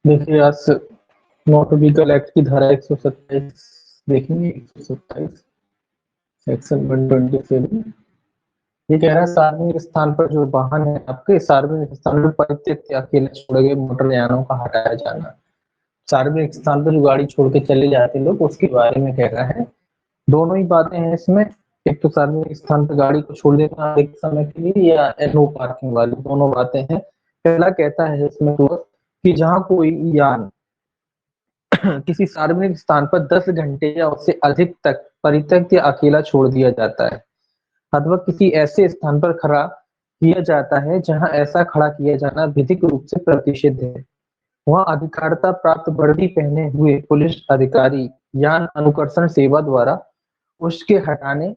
देखिए, आज motor vehicle act की धारा 127 देखेंगे। 127 सेक्शन 127 ये कह रहा है सार्वजनिक स्थान पर जो वाहन है आपके सार्वजनिक स्थान पर परित्यक्त या अकेले छोड़े गए मोटर यानों का हटाया जाना। सार्वजनिक स्थान पर जो गाड़ी छोड़ के चले जाते हैं लोग उसके बारे में कह रहा है। दोनों ही बातें हैं इसमें। एक तो सार्वजनिक स्थान पर गाड़ी को छोड़ देना एक समय के लिए या नो पार्किंग वाली दोनों बातें हैं। पहला कहता है इसमें कि जहां कोई यान किसी सार्वजनिक स्थान पर 10 घंटे या उससे अधिक तक परित्यक्त या अकेला छोड़ दिया जाता है अथवा किसी ऐसे स्थान पर खड़ा किया जाता है जहां ऐसा खड़ा किया जाना विधिक रूप से प्रतिषिद्ध है। वहां अधिकारिता प्राप्त वर्दी पहने हुए पुलिस अधिकारी यान अनुकर्षण सेवा द्वारा उसके हटाने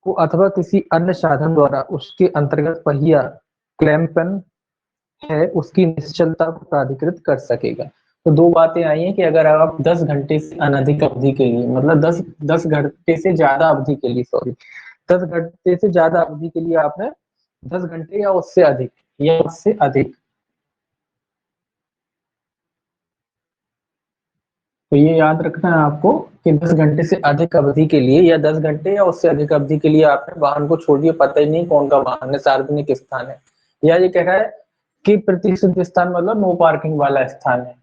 को अथवा किसी अन्य साधन द्वारा उसके अंतर्गत पहिया क्लैंपन है उसकी निश्चलता को प्राधिकृत कर सकेगा। तो दो बातें आई हैं कि अगर आप 10 घंटे से अनधिक अवधि के लिए मतलब 10 घंटे से ज्यादा अवधि के लिए 10 घंटे से ज्यादा अवधि के लिए आपने 10 घंटे या उससे अधिक तो ये याद रखना है आपको कि 10 घंटे से अधिक अवधि के लिए या 10 घंटे या उससे अधिक अवधि के लिए आपने वाहन को छोड़ दिया पता ही नहीं कौन का वाहन है सार्वजनिक स्थान है या ये कह रहा है कि प्रतिष्ठित स्थान मतलब नो पार्किंग वाला स्थान है।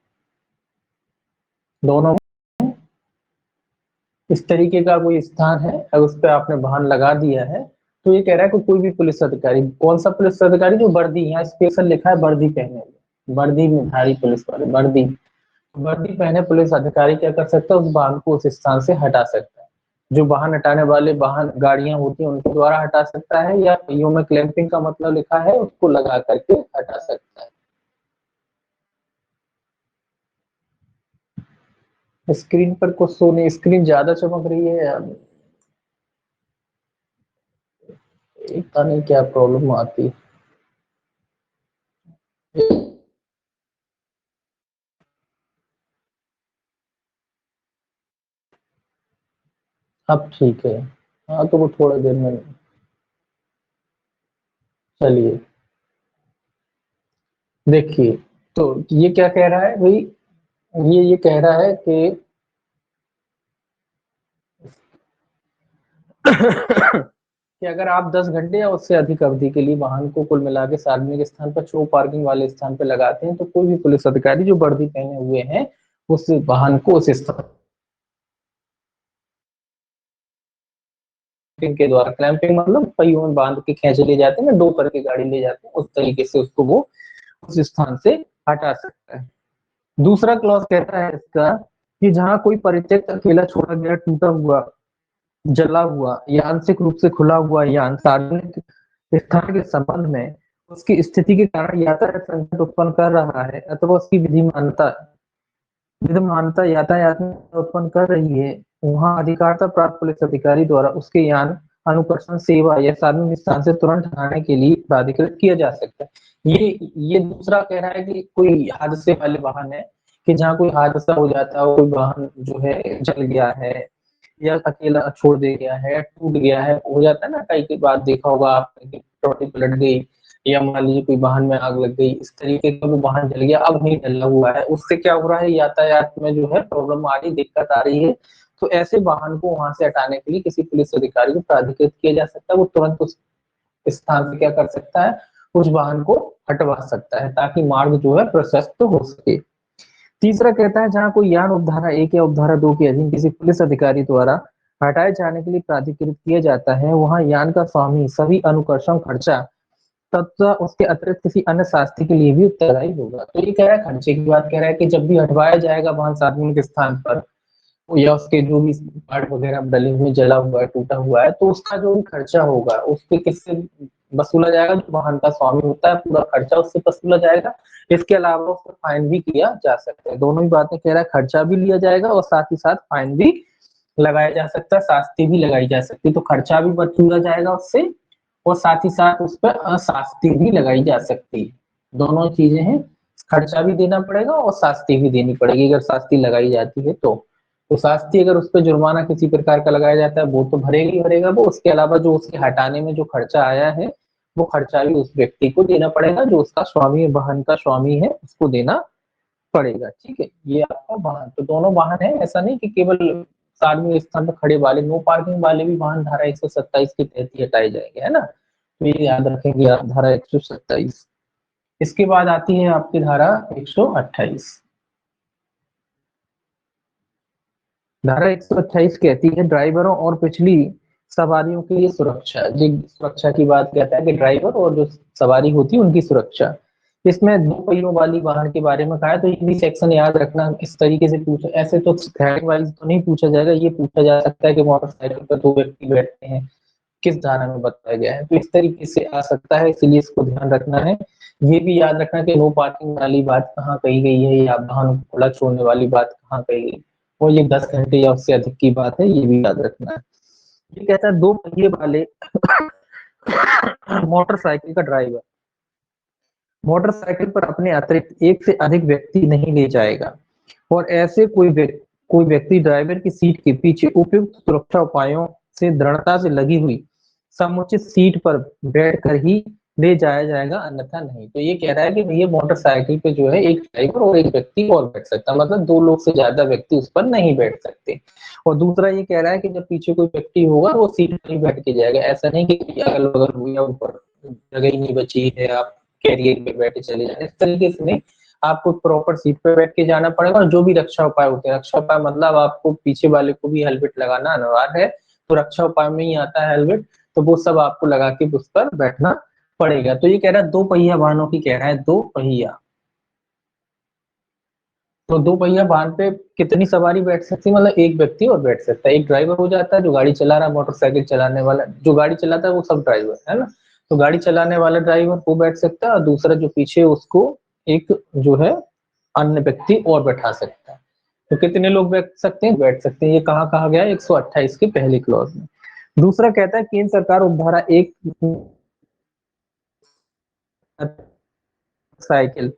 दोनों इस तरीके का कोई स्थान है अगर उस पर आपने वाहन लगा दिया है तो ये कह रहा है कि कोई भी पुलिस अधिकारी कौन सा पुलिस अधिकारी जो वर्दी यहाँ स्पेशल लिखा है वर्दी पहने वर्दी में धारी पुलिस वाले वर्दी वर्दी पहने पुलिस अधिकारी क्या कर सकता है उस वाहन को उस स्थान से हटा सकता है। जो वाहन हटाने वाले वाहन गाड़ियां होती हैं उनके द्वारा हटा सकता है या पहियों में क्लैंपिंग का मतलब लिखा है उसको लगा करके हटा सकता है। स्क्रीन पर कुछ सोने स्क्रीन ज्यादा चमक रही है या पता नहीं क्या प्रॉब्लम आती है। अब ठीक है। हाँ तो वो थोड़ा देर में चलिए देखिए तो ये क्या कह रहा है भाई ये कह रहा है कि कि अगर आप 10 घंटे या उससे अधिक अवधि के लिए वाहन को कुल मिला के सार्वजनिक स्थान पर चो पार्किंग वाले स्थान पर लगाते हैं तो कोई भी पुलिस अधिकारी जो वर्दी पहने हुए हैं उस वाहन को उस स्थान के द्वारा क्लैंपिंग मतलब पहियों में बांध के खींच ले जाते हैं दो करके गाड़ी ले जाते हैं उस तरीके से उसको वो उस स्थान से हटा सकता है। दूसरा क्लॉज कहता है इसका कि जहां कोई परित्यक्त अकेला छोड़ा गया टूटा हुआ जला हुआ या आंशिक रूप से खुला हुआ यान सार्वजनिक स्थान के संबंध में उसकी स्थिति के कारण यातायात संकट उत्पन्न कर रहा है अथवा उसकी विधिमानता यातायात में उत्पन्न कर रही है वहां अधिकारिता प्राप्त पुलिस अधिकारी द्वारा उसके यान अनुकर्षण सेवा या सार्वजनिक स्थान से तुरंत हटाने के लिए प्राधिकृत किया जा सकता है। ये दूसरा कह रहा है कि कोई हादसे वाले वाहन है कि जहाँ कोई हादसा हो जाता है कोई वाहन जो है जल गया है या अकेला छोड़ दे गया है टूट गया है हो जाता है ना कई कई बार देखा होगा आपने कि टोटी पलट गई या मान लीजिए कोई वाहन में आग लग गई इस तरीके का वो वाहन जल गया अब नहीं जला हुआ है उससे क्या हो रहा है यातायात में जो है प्रॉब्लम आ रही दिक्कत आ रही है। तो ऐसे वाहन को वहां से हटाने के लिए किसी पुलिस अधिकारी को प्राधिकृत किया जा सकता है वो तुरंत उस स्थान से क्या कर सकता है उस वाहन को हटवा सकता है ताकि मार्ग जो है प्रशस्त हो सके। तीसरा कहता है जहां कोई यान उपधारा 1 या उपधारा 2 के अधीन किसी पुलिस अधिकारी द्वारा हटाए जाने के लिए प्राधिकृत किया जाता है वहां यान का स्वामी सभी अनुकर्षण खर्चा तथा उसके अतिरिक्त किसी अन्य शास्ति के लिए भी उत्तरदायी होगा। तो ये कह रहा है खर्चे की बात कह रहा है कि जब भी हटवाया जाएगा वहां सार्वजनिक स्थान पर या उसके जो भी पार्ट वगैरह डले हुए जला हुआ है टूटा हुआ है तो उसका जो भी खर्चा होगा उसके किससे वसूला जाएगा जो वाहन का स्वामी होता है पूरा खर्चा उससे वसूला जाएगा। इसके अलावा उस पर फाइन भी किया जा सकता है। दोनों ही बातें कह रहा है खर्चा भी लिया जाएगा और साथ ही साथ फाइन भी लगाया जा सकता है शास्ति भी लगाई जा सकती है। तो खर्चा भी वसूला जाएगा उससे और साथ ही साथ उस पर शास्ति भी लगाई जा सकती है। दोनों चीजें हैं खर्चा भी देना पड़ेगा और शास्ति भी देनी पड़ेगी अगर शास्ति लगाई जाती है तो शास्ति अगर उस पर जुर्माना किसी प्रकार का लगाया जाता है वो तो भरेगा ही भरेगा वो उसके अलावा जो उसके हटाने में जो खर्चा आया है वो खर्चा भी उस व्यक्ति को देना पड़ेगा जो उसका स्वामी वाहन का स्वामी है उसको देना पड़ेगा। ठीक है, ये आपका वाहन, तो दोनों वाहन है, ऐसा नहीं कि केवल सार्वजनिक स्थान पर खड़े वाले, नो पार्किंग वाले भी वाहन धारा 127 के तहत ही हटाए जाएंगे, है ना। तो ये याद रखेंगे आप, धारा 127। इसके बाद आती है आपकी धारा 128। धारा 128 कहती है ड्राइवरों और पिछली सवारियों के लिए सुरक्षा। ये सुरक्षा की बात कहता है कि ड्राइवर और जो सवारी होती है उनकी सुरक्षा। इसमें दो पहियों वाली वाहन के बारे में कहा है, तो ये भी सेक्शन याद रखना। इस तरीके से पूछा, ऐसे तो थ्रेड वाइज तो नहीं पूछा जाएगा, ये पूछा जा सकता है कि मोटरसाइकिल पर दो व्यक्ति बैठते हैं, किस धारा में बताया गया है, तो इस तरीके से आ सकता है, इसलिए इसको ध्यान रखना है। ये भी याद रखना कि नो पार्किंग वाली बात कहाँ कही गई है, या वाहन खुला छोड़ने वाली बात कहाँ कही गई, और ये 10 घंटे या उससे अधिक की बात है, ये भी याद रखना है। ये कहता है दो पहिए वाले मोटरसाइकिल का ड्राइवर मोटरसाइकिल पर अपने अतिरिक्त एक से अधिक व्यक्ति नहीं ले जाएगा, और ऐसे कोई व्यक्ति ड्राइवर की सीट के पीछे उपयुक्त सुरक्षा उपायों से दृढ़ता से लगी हुई समुचित सीट पर बैठकर ही ले जाया जाएगा, अन्यथा नहीं। तो ये कह रहा है कि भैया मोटरसाइकिल पे जो है एक ड्राइवर और एक व्यक्ति और बैठ सकता है, मतलब दो लोग से ज्यादा व्यक्ति उस पर नहीं बैठ सकते। और दूसरा ये कह रहा है कि जब पीछे कोई व्यक्ति होगा वो सीट पर ही बैठ के जाएगा, ऐसा नहीं कि अगल बगल हुई या ऊपर जगह ही नहीं बची है, आप कैरियर पे बैठे चले जाए, इस तरीके से नहीं। आपको प्रॉपर सीट पे बैठ के जाना पड़ेगा, और जो भी रक्षा उपाय होते हैं, रक्षा उपाय मतलब आपको पीछे वाले को भी हेलमेट लगाना अनिवार्य है, तो रक्षा उपाय में ही आता है हेलमेट, तो वो सब आपको लगा के उस पर बैठना पड़ेगा। तो ये कह रहा है दो पहिया वाहनों की, कह रहा है दो पहिया, तो दो पहिया वाहन पे कितनी सवारी बैठ सकती है, मतलब एक व्यक्ति और बैठ सकता है, एक ड्राइवर हो जाता है जो गाड़ी चला रहा है, मोटरसाइकिल चलाने वाला जो गाड़ी चलाता है वो सब ड्राइवर है ना, तो गाड़ी चलाने वाला ड्राइवर वो बैठ सकता है, और दूसरा जो पीछे उसको एक जो है अन्य व्यक्ति और बैठा सकता है। तो कितने लोग बैठ सकते हैं, ये कहाँ कहा गया है 128 के पहले क्लॉज में। दूसरा कहता है केंद्र सरकार उपधारा एक साइकिल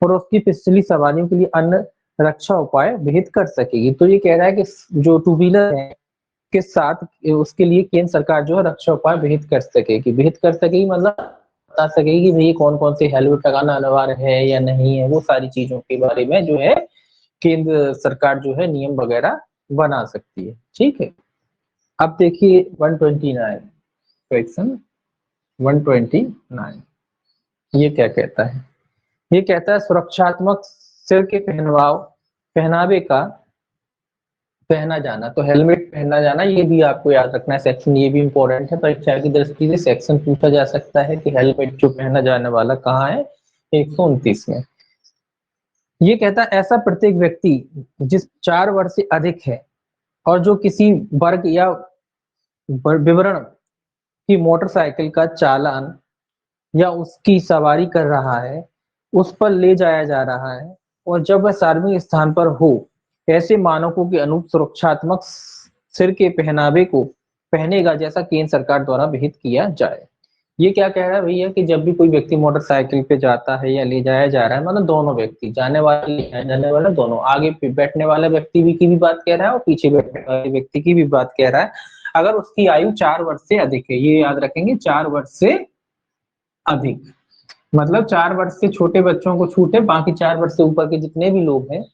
और उसकी पिछली सवारियों के लिए अन्य रक्षा उपाय विहित कर सकेगी। तो ये कह रहा है कि जो टू व्हीलर है के साथ उसके लिए केंद्र सरकार जो है रक्षा उपाय विहित कर सकेगी मतलब बता सकेगी कि भाई कौन कौन से हेलमेट लगाना अनिवार्य है या नहीं है, वो सारी चीजों के बारे में जो है केंद्र सरकार जो है नियम वगैरह बना सकती है। ठीक है, अब देखिए 129 सेक्शन 129 ये क्या कहता है। ये कहता है सुरक्षात्मक सिर के पहनावे का पहना जाना, तो हेलमेट पहना जाना ये भी आपको याद रखना है, सेक्शन ये भी इंपॉर्टेंट है, परीक्षा की दृष्टि से सेक्शन पूछा जा सकता है कि हेलमेट जो पहना जाने वाला कहाँ है 129 में। ये कहता है ऐसा प्रत्येक व्यक्ति जिस 4 वर्ष से अधिक है और जो किसी वर्ग या विवरण की मोटरसाइकिल का चालान या उसकी सवारी कर रहा है, उस पर ले जाया जा रहा है, और जब वह सार्वजनिक स्थान पर हो ऐसे मानकों के अनुरूप सुरक्षात्मक सिर के पहनावे को पहनेगा जैसा केंद्र सरकार द्वारा विहित किया जाए। ये क्या कह रहा है भैया कि जब भी कोई व्यक्ति मोटरसाइकिल पे जाता है या ले जाया जा रहा है, मतलब दोनों व्यक्ति जाने वाले ले जाने जाने वाले दोनों, आगे बैठने वाला व्यक्ति भी की भी बात कह रहा है और पीछे बैठने वाले व्यक्ति की भी बात कह रहा है, अगर उसकी आयु 4 वर्ष से अधिक है, ये याद रखेंगे 4 वर्ष से अधिक, मतलब 4 वर्ष से छोटे बच्चों को छूट है, बाकी 4 वर्ष से ऊपर के जितने भी लोग हैं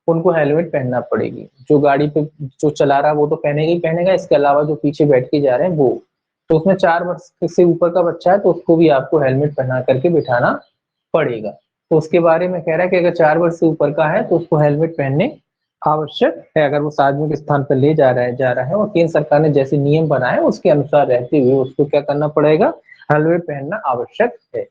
उनको हेलमेट पहनना पड़ेगी। जो गाड़ी पे जो चला रहा है वो तो पहनेगा ही पहनेगा, इसके अलावा जो पीछे बैठ के जा रहे हैं वो, तो उसमें 4 वर्ष से ऊपर का बच्चा है तो उसको भी आपको हेलमेट पहना करके बिठाना पड़ेगा। तो उसके बारे में कह रहा है कि अगर 4 वर्ष से ऊपर का है तो उसको हेलमेट पहनने आवश्यक है, अगर वो सार्वजनिक स्थान पर ले जा रहा है और केंद्र सरकार ने जैसे नियम बनाए उसके अनुसार रहते हुए उसको क्या करना पड़ेगा, हेलमेट पहनना आवश्यक है।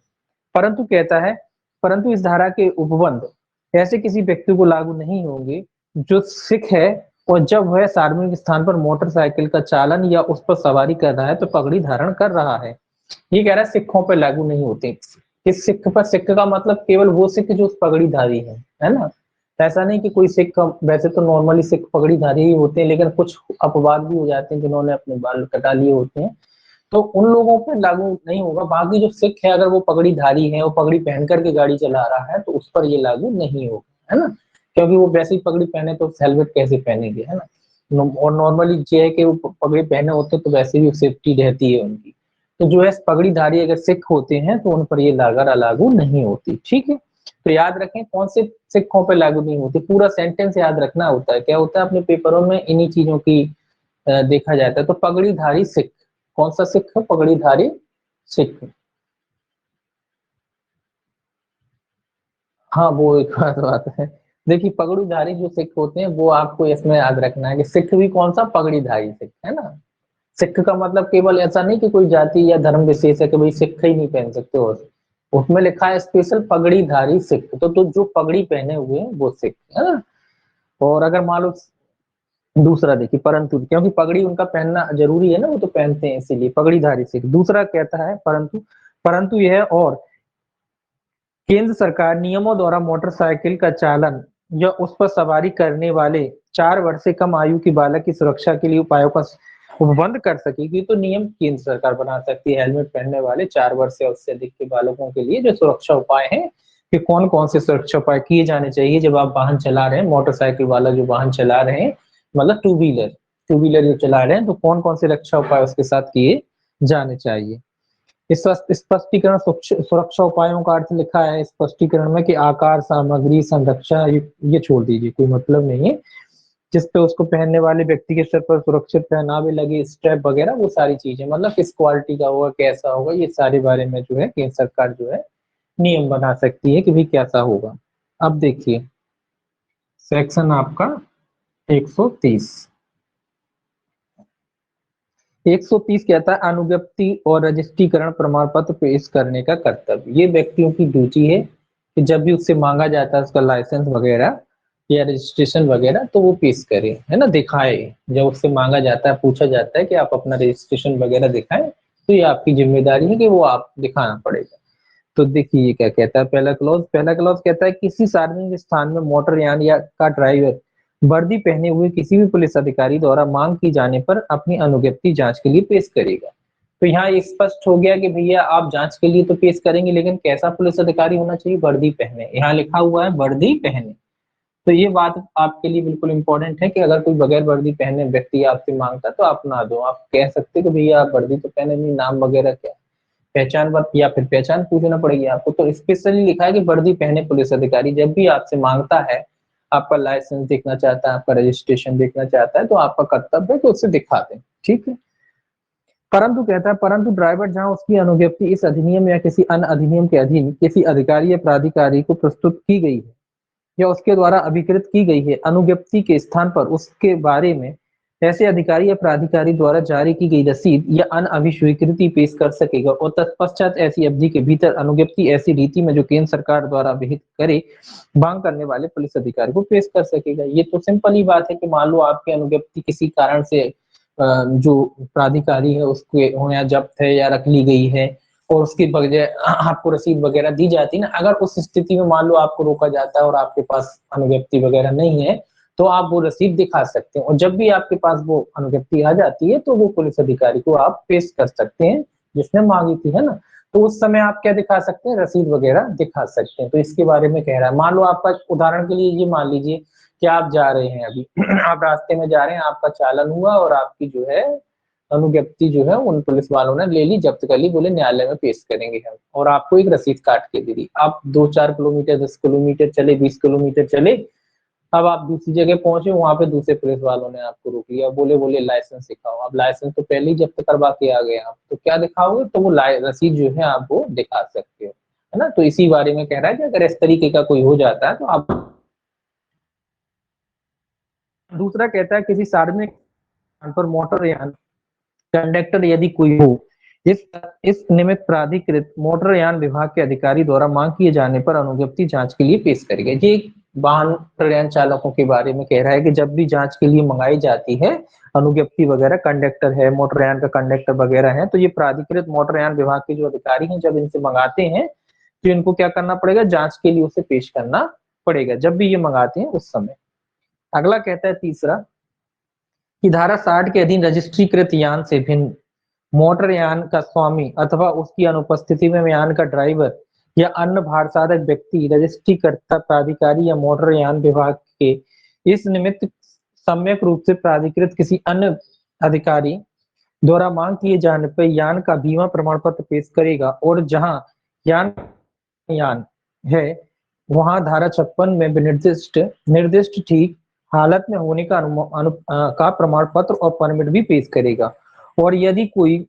परंतु कहता है परंतु इस धारा के उपबंध ऐसे किसी व्यक्ति को लागू नहीं होंगे जो सिख है और जब वह सार्वजनिक स्थान पर मोटरसाइकिल का चालन या उस पर सवारी कर रहा है तो पगड़ी धारण कर रहा है। ये कह रहा है सिखों पर लागू नहीं होते। इस सिख पर, सिख का मतलब केवल वो सिख जो पगड़ीधारी है ना, ऐसा नहीं कि कोई सिख, वैसे तो नॉर्मली सिख पगड़ीधारी ही होते हैं लेकिन कुछ अपवाद भी हो जाते हैं जिन्होंने अपने बाल कटा लिए होते हैं, तो उन लोगों पे लागू नहीं होगा। बाकी जो सिख है अगर वो पगड़ीधारी है, वो पगड़ी पहन करके गाड़ी चला रहा है तो उस पर ये लागू नहीं होगा, है ना, क्योंकि वो वैसे ही पगड़ी पहने तो हेलमेट कैसे पहनेंगे, है ना। और नॉर्मली ये है कि वो पगड़ी पहने होते तो वैसे भी सेफ्टी रहती है उनकी, तो जो है पगड़ीधारी अगर सिख होते हैं तो उन पर ये लागू नहीं होती। ठीक है, तो याद रखें कौन से सिक्कों पे लागू नहीं होती, पूरा सेंटेंस याद रखना होता है। क्या होता है अपने पेपरों में इन्हीं चीजों की देखा जाता है। तो पगड़ीधारी सिख, कौन सा सिख है? पगड़ीधारी सिख। हाँ वो एक बात है। देखिए पगड़ीधारी जो सिख होते हैं वो आपको इसमें याद रखना है कि सिख भी कौन सा? पगड़ीधारी सिख, है ना। सिख का मतलब केवल ऐसा नहीं कि कोई जाति या धर्म विशेष है कि भाई सिख ही नहीं पहन सकते, और उसमें लिखा है स्पेशल पगड़ीधारी सिख, तो जो पगड़ी पहने हुए हैं वो सिख, है ना। और अगर मान लो दूसरा देखिए परंतु, क्योंकि पगड़ी उनका पहनना जरूरी है ना, वो तो पहनते हैं इसीलिए पगड़ीधारी सिख। दूसरा कहता है परंतु, परंतु यह और केंद्र सरकार नियमों द्वारा मोटरसाइकिल का चालन या उस पर सवारी करने वाले 4 वर्ष से कम आयु की बालक की सुरक्षा के लिए उपायों का उपबंध कर सकेगी। तो नियम केंद्र सरकार बना सकती है हेलमेट पहनने वाले 4 वर्ष से उससे अधिक के बालकों के लिए जो सुरक्षा उपाय हैं, कि कौन कौन से सुरक्षा उपाय किए जाने चाहिए जब आप वाहन चला रहे हैं, मोटरसाइकिल वाला जो वाहन चला रहे हैं, मतलब टू व्हीलर जो चला रहे हैं, तो कौन कौन से रक्षा उपाय उसके साथ किए जाने चाहिए। इस स्पष्टीकरण सुरक्षा उपायों का अर्थ लिखा है स्पष्टीकरण में कि आकार, सामग्री, संरक्षा, ये छोड़ दीजिए, कोई मतलब नहीं है। जिस पे उसको पहनने वाले व्यक्ति के सर पर सुरक्षित पहनावे लगे, स्ट्रैप वगैरह, वो सारी चीजें, मतलब किस क्वालिटी का होगा, कैसा होगा, ये सारे बारे में जो है केंद्र सरकार जो है नियम बना सकती है कि भाई कैसा होगा। अब देखिए सेक्शन आपका 130, 130 कहता है अनुज्ञप्ति और रजिस्ट्रीकरण प्रमाण पत्र पेश करने का कर्तव्य। ये व्यक्तियों की ड्यूटी है कि जब भी उससे मांगा जाता है उसका लाइसेंस वगैरह या रजिस्ट्रेशन वगैरह, तो वो पेश करे, है ना, दिखाए। जब उससे मांगा जाता है, पूछा जाता है कि आप अपना रजिस्ट्रेशन वगैरह दिखाएं, तो ये आपकी जिम्मेदारी है कि वो आप दिखाना पड़ेगा। तो देखिए ये क्या कहता है, पहला क्लॉज कहता है किसी सार्वजनिक स्थान में मोटर यान या का ड्राइवर वर्दी पहने हुए किसी भी पुलिस अधिकारी द्वारा मांग की जाने पर अपनी अनुज्ञप्ति जांच के लिए पेश करेगा। तो यहाँ ये स्पष्ट हो गया कि भैया आप जांच के लिए तो पेश करेंगे, लेकिन कैसा पुलिस अधिकारी होना चाहिए? वर्दी पहने, यहाँ लिखा हुआ है वर्दी पहने। तो ये बात आपके लिए बिल्कुल इंपॉर्टेंट है कि अगर कोई बगैर वर्दी पहने व्यक्ति आपसे मांगता तो आप ना दो, आप कह सकते कि भैया आप वर्दी तो पहने नहीं, नाम वगैरह क्या, पहचान पत्र या फिर पहचान पूछना पड़ेगी आपको। तो स्पेशली लिखा है कि वर्दी पहने पुलिस अधिकारी जब भी आपसे मांगता है, आपका लाइसेंस देखना चाहता है, आपका रजिस्ट्रेशन देखना चाहता है, तो आपका कर्तव्य है कि उससे दिखा दें, ठीक है। परंतु कहता है परंतु ड्राइवर जहां उसकी अनुज्ञप्ति इस अधिनियम या किसी अन्य अधिनियम के अधीन किसी अधिकारी या प्राधिकारी को प्रस्तुत की गई है या उसके द्वारा अभिकृत की गई है, अनुज्ञप्ति के स्थान पर उसके बारे में ऐसे अधिकारी या प्राधिकारी द्वारा जारी की गई रसीद या अन्य अभिस्वीकृति पेश कर सकेगा, और तत्पश्चात ऐसी अवधि के भीतर अनुज्ञप्ति ऐसी रीति में जो केंद्र सरकार द्वारा विहित करे मांग करने वाले पुलिस अधिकारी को पेश कर सकेगा। ये तो सिंपल ही बात है कि मान लो आपकी अनुज्ञप्ति किसी कारण से जो प्राधिकारी है उसके हो या जब्त है या रख ली गई है, और उसकी बजाय आपको रसीद वगैरह दी जाती है ना, अगर उस स्थिति में मान लो आपको रोका जाता है और आपके पास अनुज्ञप्ति वगैरह नहीं है, तो आप वो रसीद दिखा सकते हैं, और जब भी आपके पास वो अनुज्ञप्ति आ जाती है तो वो पुलिस अधिकारी को आप पेश कर सकते हैं जिसने मांगी थी, है ना। तो उस समय आप क्या दिखा सकते हैं? रसीद वगैरह दिखा सकते हैं। तो इसके बारे में कह रहा है। मान लो आपका उदाहरण के लिए ये मान लीजिए कि आप जा रहे हैं अभी आप रास्ते में जा रहे हैं, आपका चालन हुआ और आपकी जो है अनुज्ञप्ति जो है उन पुलिस वालों ने ले ली, जब्त कर ली, बोले न्यायालय में पेश करेंगे हम, और आपको एक रसीद काट के दे दी। आप 2-4 किलोमीटर, 10 किलोमीटर चले, 20 किलोमीटर चले, अब आप दूसरी जगह पहुंचे, वहां पे दूसरे पुलिस वालों ने आपको रोक लिया, बोले बोले लाइसेंस दिखाओ। अब लाइसेंस तो पहले ही जब्त करवा के आ गए आप, तो क्या दिखाओगे? तो वो रसीद जो है आप वो दिखा सकते हो, है ना। तो इसी बारे में कह रहा है कि अगर इस तरीके का कोई हो जाता है तो आप। दूसरा कहता है किसी सार्वजनिक स्थान पर मोटर यान कंडक्टर यदि कोई हो, इस इस निमित्त प्राधिकृत मोटर यान विभाग के अधिकारी द्वारा मांग किए जाने पर अनुज्ञप्ति जांच के लिए पेश करेगा। ये वाहन मोटरयान चालकों के बारे में कह रहा है कि जब भी जांच के लिए मंगाई जाती है अनुज्ञप्ति वगैरह, कंडक्टर है, मोटरयान का कंडक्टर वगैरह है, तो ये प्राधिकृत मोटरयान विभाग के जो अधिकारी हैं जब इनसे मंगाते हैं तो इनको क्या करना पड़ेगा? जांच के लिए उसे पेश करना पड़ेगा जब भी ये मंगाते हैं उस समय। अगला कहता है तीसरा कि धारा 60 के अधीन रजिस्ट्रीकृत यान से भिन्न मोटर यान का स्वामी अथवा उसकी अनुपस्थिति में यान का ड्राइवर या अन्य भार साधक व्यक्ति रजिस्ट्रीकर्ता प्राधिकारी या मोटर यान विभाग के इस निमित्त सम्यक रूप से प्राधिकृत किसी अन्य अधिकारी द्वारा मांग किए जाने पर यान का बीमा प्रमाण पत्र पेश करेगा, और जहां यान यान है वहां धारा 56 में निर्दिष्ट ठीक हालत में होने का प्रमाण पत्र और परमिट भी पेश करेगा। और यदि कोई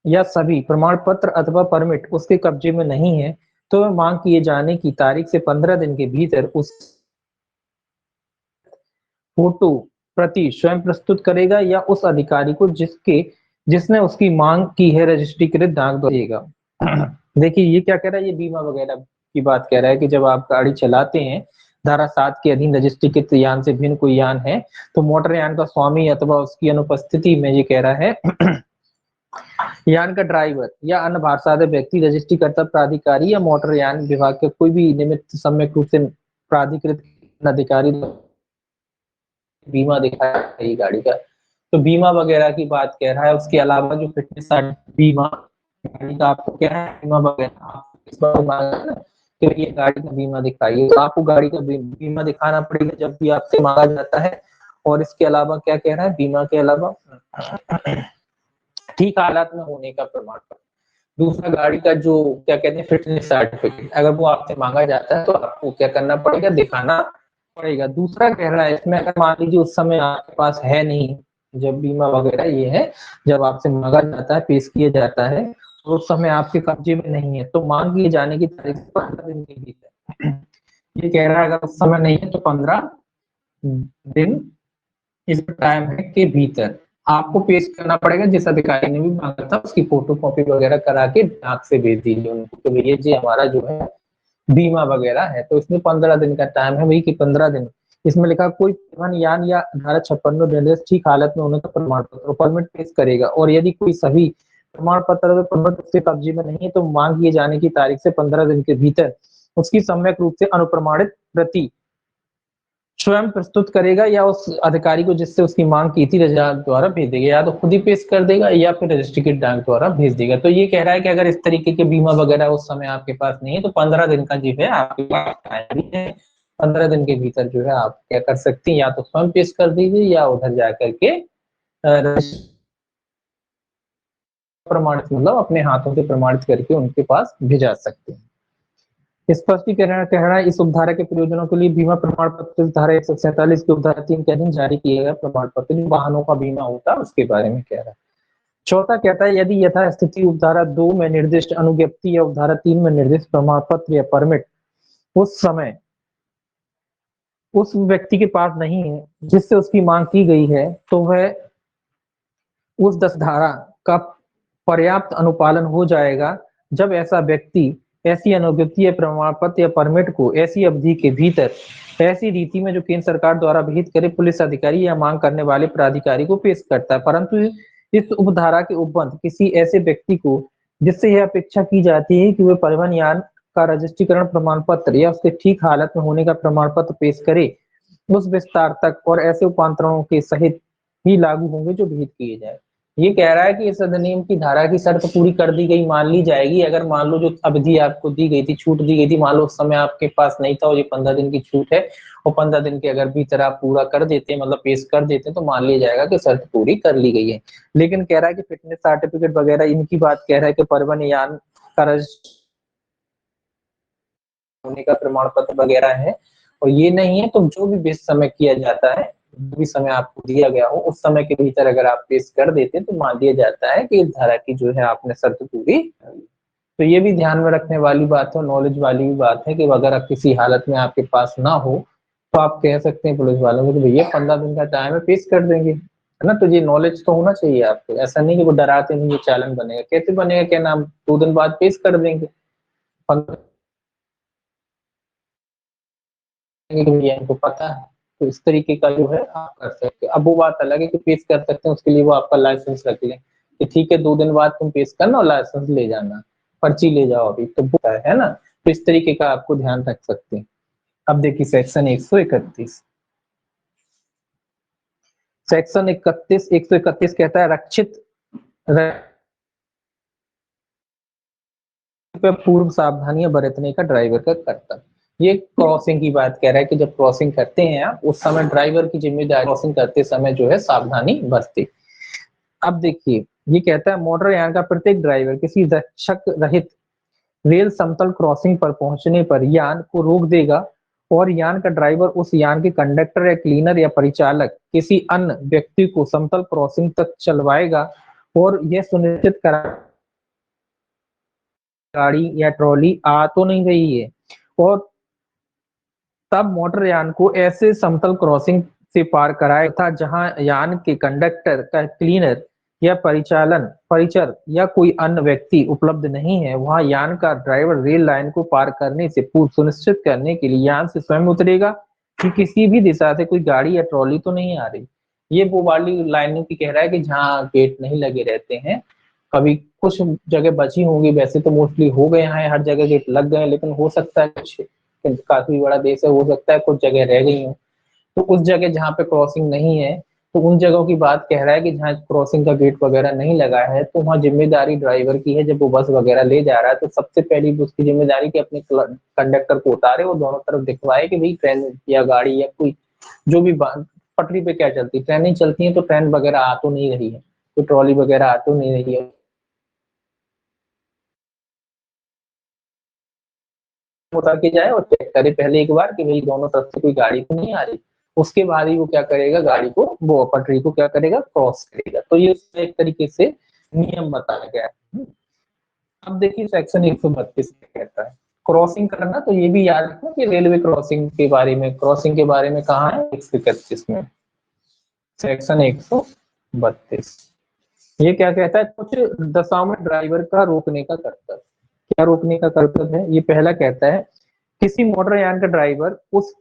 या सभी प्रमाण पत्र अथवा परमिट उसके कब्जे में नहीं है तो वह मांग किए जाने की तारीख से 15 दिन के भीतर उस फोटो प्रति स्वयं प्रस्तुत करेगा या उस अधिकारी को जिसने उसकी मांग की है रजिस्ट्रीकृत डाक देगा। देखिए ये क्या कह रहा है, ये बीमा वगैरह की बात कह रहा है कि जब आप गाड़ी चलाते हैं धारा 7 के अधीन रजिस्ट्रीकृत यान से भिन्न कोई यान है तो मोटर यान का स्वामी अथवा उसकी अनुपस्थिति में ये कह रहा है यान का ड्राइवर या अन्य भारसाध्य व्यक्ति रजिस्ट्रीकर्ता प्राधिकारी या मोटर यान विभाग के कोई भी निमित्त सम्यक रूप से प्राधिकृत अधिकारी बीमा दिखाई गाड़ी का। तो बीमा वगैरह की बात कह रहा है। उसके अलावा जो फिटनेस बीमा गाड़ी का आपको क्या है बीमा वगैरह इस बार मांगा कि ये गाड़ी का बीमा दिखाइए तो आपको गाड़ी का बीमा दिखाना पड़ेगा जब भी आपसे मांगा जाता है। और इसके अलावा क्या कह रहा है बीमा के अलावा ठीक हालात में होने का प्रमाण पत्र। दूसरा गाड़ी का जो क्या कहते हैं फिटनेस सर्टिफिकेट अगर वो आपसे मांगा जाता है तो आपको क्या करना पड़ेगा दिखाना पड़ेगा। दूसरा कह रहा है इसमें अगर मान लीजिए उस समय आपके पास है नहीं जब बीमा वगैरह ये है जब आपसे मांगा जाता है पेश किया जाता है तो उस समय आपके कब्जे में नहीं है तो मांग किए जाने की तारीख 15 दिन के भीतर ये कह रहा है अगर उस समय नहीं है तो 15 दिन इस टाइम है के भीतर आपको पेश करना पड़ेगा। जिस अधिकारी ने भी मांगा था उसकी फोटो कॉपी वगैरह करा के डाक से भेज दीजिए उनको कि भैया जी हमारा जो है बीमा वगैरह है। तो इसमें 15 दिन का टाइम है वही कि 15 दिन इसमें लिखा कोई परिवहन यान या धारा 56 में निर्देश ठीक हालत में होने का प्रमाण पत्र परमिट पेश करेगा। और यदि कोई सभी प्रमाण पत्र परमिट उसके कब्जे में नहीं है तो मांग किए जाने की तारीख से 15 दिन के भीतर उसकी सम्यक रूप से अनुप्रमाणित प्रति स्वयं प्रस्तुत करेगा या उस अधिकारी को जिससे उसकी मांग की थी रजिस्ट्रार द्वारा भेज देगा या तो खुद ही पेश कर देगा या फिर रजिस्ट्री के डाक द्वारा भेज देगा। तो ये कह रहा है कि अगर इस तरीके के बीमा वगैरह उस समय आपके पास नहीं है तो 15 दिन का जो है आपके पास टाइम है। 15 दिन के भीतर जो है आप क्या कर सकती हैं या तो स्वयं पेश कर दीजिए या उधर जाकर के प्रमाणित मतलब अपने हाथों से प्रमाणित करके उनके पास भेजा सकते हैं। स्पष्टीकरण कह रहा है इस उपधारा के प्रयोजनों के लिए बीमा प्रमाण पत्र धारा 147 के उपधारा 3 के अधीन जारी किए गए प्रमाण पत्र जो वाहनों का बीमा होता है उसके बारे में कह रहा है। चौथा कहता है यदि यथास्थिति उपधारा 2 में निर्दिष्ट अनुज्ञप्ति या उपधारा 3 में निर्दिष्ट प्रमाण पत्र या परमिट उस समय उस व्यक्ति के पास नहीं है जिससे उसकी मांग की गई है तो वह उस 10 धारा का पर्याप्त अनुपालन हो जाएगा जब ऐसा व्यक्ति ऐसी अनुज्ञप्ति या प्रमाण पत्र या परमिट को ऐसी अवधि के भीतर ऐसी रीति में जो केंद्र सरकार द्वारा विहित करे पुलिस अधिकारी या मांग करने वाले प्राधिकारी को पेश करता है। परंतु इस उपधारा के उपबंध किसी ऐसे व्यक्ति को जिससे यह अपेक्षा की जाती है कि वह परिवहन यान का रजिस्ट्रीकरण प्रमाण पत्र या उसके ठीक हालत में होने का प्रमाण पत्र पेश करे उस विस्तार तक और ऐसे उपांतरणों के सहित ही लागू होंगे जो विहित किए जाए। ये कह रहा है कि इस अधिनियम की धारा की शर्त पूरी कर दी गई मान ली जाएगी अगर मान लो जो अवधि आपको दी गई थी छूट दी गई थी मान लो उस समय आपके पास नहीं था और ये 15 दिन की छूट है और 15 दिन के अगर भीतर आप पूरा कर देते हैं मतलब पेश कर देते हैं तो मान लिया जाएगा कि शर्त पूरी कर ली गई है। लेकिन कह रहा है कि फिटनेस सर्टिफिकेट वगैरह इनकी बात कह रहा है कि परिवहन यान का होने का प्रमाण पत्र वगैरह है और ये नहीं है तो जो भी बेस समय किया जाता है जो भी समय आपको दिया गया हो उस समय के भीतर अगर आप पेश कर देते हैं तो मान दिया जाता है कि इस धारा की जो है आपने शर्त पूरी। तो ये भी ध्यान में रखने वाली बात है नॉलेज वाली भी बात है कि अगर आप किसी हालत में आपके पास ना हो तो आप कह सकते हैं पुलिस वालों को कि भैया 15 दिन का टाइम है पेश कर देंगे है ना। तो ये नॉलेज तो होना चाहिए आपको ऐसा नहीं कि वो डराते नहीं ये चालन बनेगा कैसे बनेगा क्या नाम 2 दिन बाद पेश कर देंगे 15 इनको पता है। तो इस तरीके का जो है आप कर सकते हैं। अब वो बात अलग है कि पेश कर सकते हैं उसके लिए वो आपका लाइसेंस रख लें कि ठीक है 2 दिन बाद तुम पेश करना और लाइसेंस ले जाना पर्ची ले जाओ अभी तो है ना। तो इस तरीके का आपको ध्यान रख सकते हैं। अब देखिए सेक्शन 131 सेक्शन 131 कहता है रक्षित पूर्व सावधानियां बरतने का ड्राइवर का कर्तव्य। ये क्रॉसिंग की बात कह रहा है कि जब क्रॉसिंग करते हैं आप उस समय ड्राइवर की जिम्मेदारी क्रॉसिंग करते समय जो है सावधानी बरते। अब देखिए ये कहता है मोटर यान का प्रत्येक ड्राइवर किसी रक्षक रहित रेल समतल क्रॉसिंग पर पहुंचने पर यान को रोक देगा और यान का ड्राइवर उस यान के कंडक्टर या क्लीनर या परिचालक किसी अन्य व्यक्ति को समतल क्रॉसिंग तक चलवाएगा और यह सुनिश्चित करा गाड़ी या ट्रॉली आ तो नहीं रही है, और तब मोटर यान को ऐसे समतल क्रॉसिंग से पार कराया था जहां यान के कंडक्टर का क्लीनर या परिचर या कोई अन्य व्यक्ति उपलब्ध नहीं है। वहां यान का ड्राइवर रेल लाइन को पार करने से पूर्व सुनिश्चित करने के लिए यान से स्वयं उतरेगा कि किसी भी दिशा से कोई गाड़ी या ट्रॉली तो नहीं आ रही। ये वो वाली लाइनों की कह रहा है कि जहाँ गेट नहीं लगे रहते हैं, कभी कुछ जगह बची होंगी, वैसे तो मोस्टली हो गए हैं, हर जगह गेट लग गए, लेकिन हो सकता है कुछ काफी बड़ा देश है, हो सकता है कुछ जगह रह गई हो। तो उस जगह जहाँ पे क्रॉसिंग नहीं है, तो उन जगहों की बात कह रहा है कि जहाँ क्रॉसिंग का गेट वगैरह नहीं लगा है, तो वहाँ जिम्मेदारी ड्राइवर की है। जब वो बस वगैरह ले जा रहा है तो सबसे पहली उसकी जिम्मेदारी कि अपने कंडक्टर को उतारे और दोनों तरफ दिखवाए कि भाई ट्रेन या गाड़ी या कोई जो भी पटरी पे क्या चलती, ट्रेनें चलती है तो ट्रेन वगैरह आ तो नहीं रही है, तो ट्रॉली वगैरह आ तो नहीं रही है, उतर के जाए और चेक करे पहले एक बार कि भाई दोनों तरफ से कोई गाड़ी तो नहीं आ रही। उसके बाद ही वो क्या करेगा, गाड़ी को वो पटरी को क्या करेगा, क्रॉस करेगा। तो ये एक तरीके से नियम बताया गया है। अब देखिए सेक्शन 132 कहता है क्रॉसिंग करना, तो ये भी याद रखना कि रेलवे क्रॉसिंग के बारे में, क्रॉसिंग के बारे में कहाँ है 131 में, सेक्शन 132। ये क्या कहता है, कुछ दशाओं में ड्राइवर का रोकने का कर्तव्य। क्या रोकने का कर्तव्य है, ये पहला कहता है किसी मोटर यान का ड्राइवर उस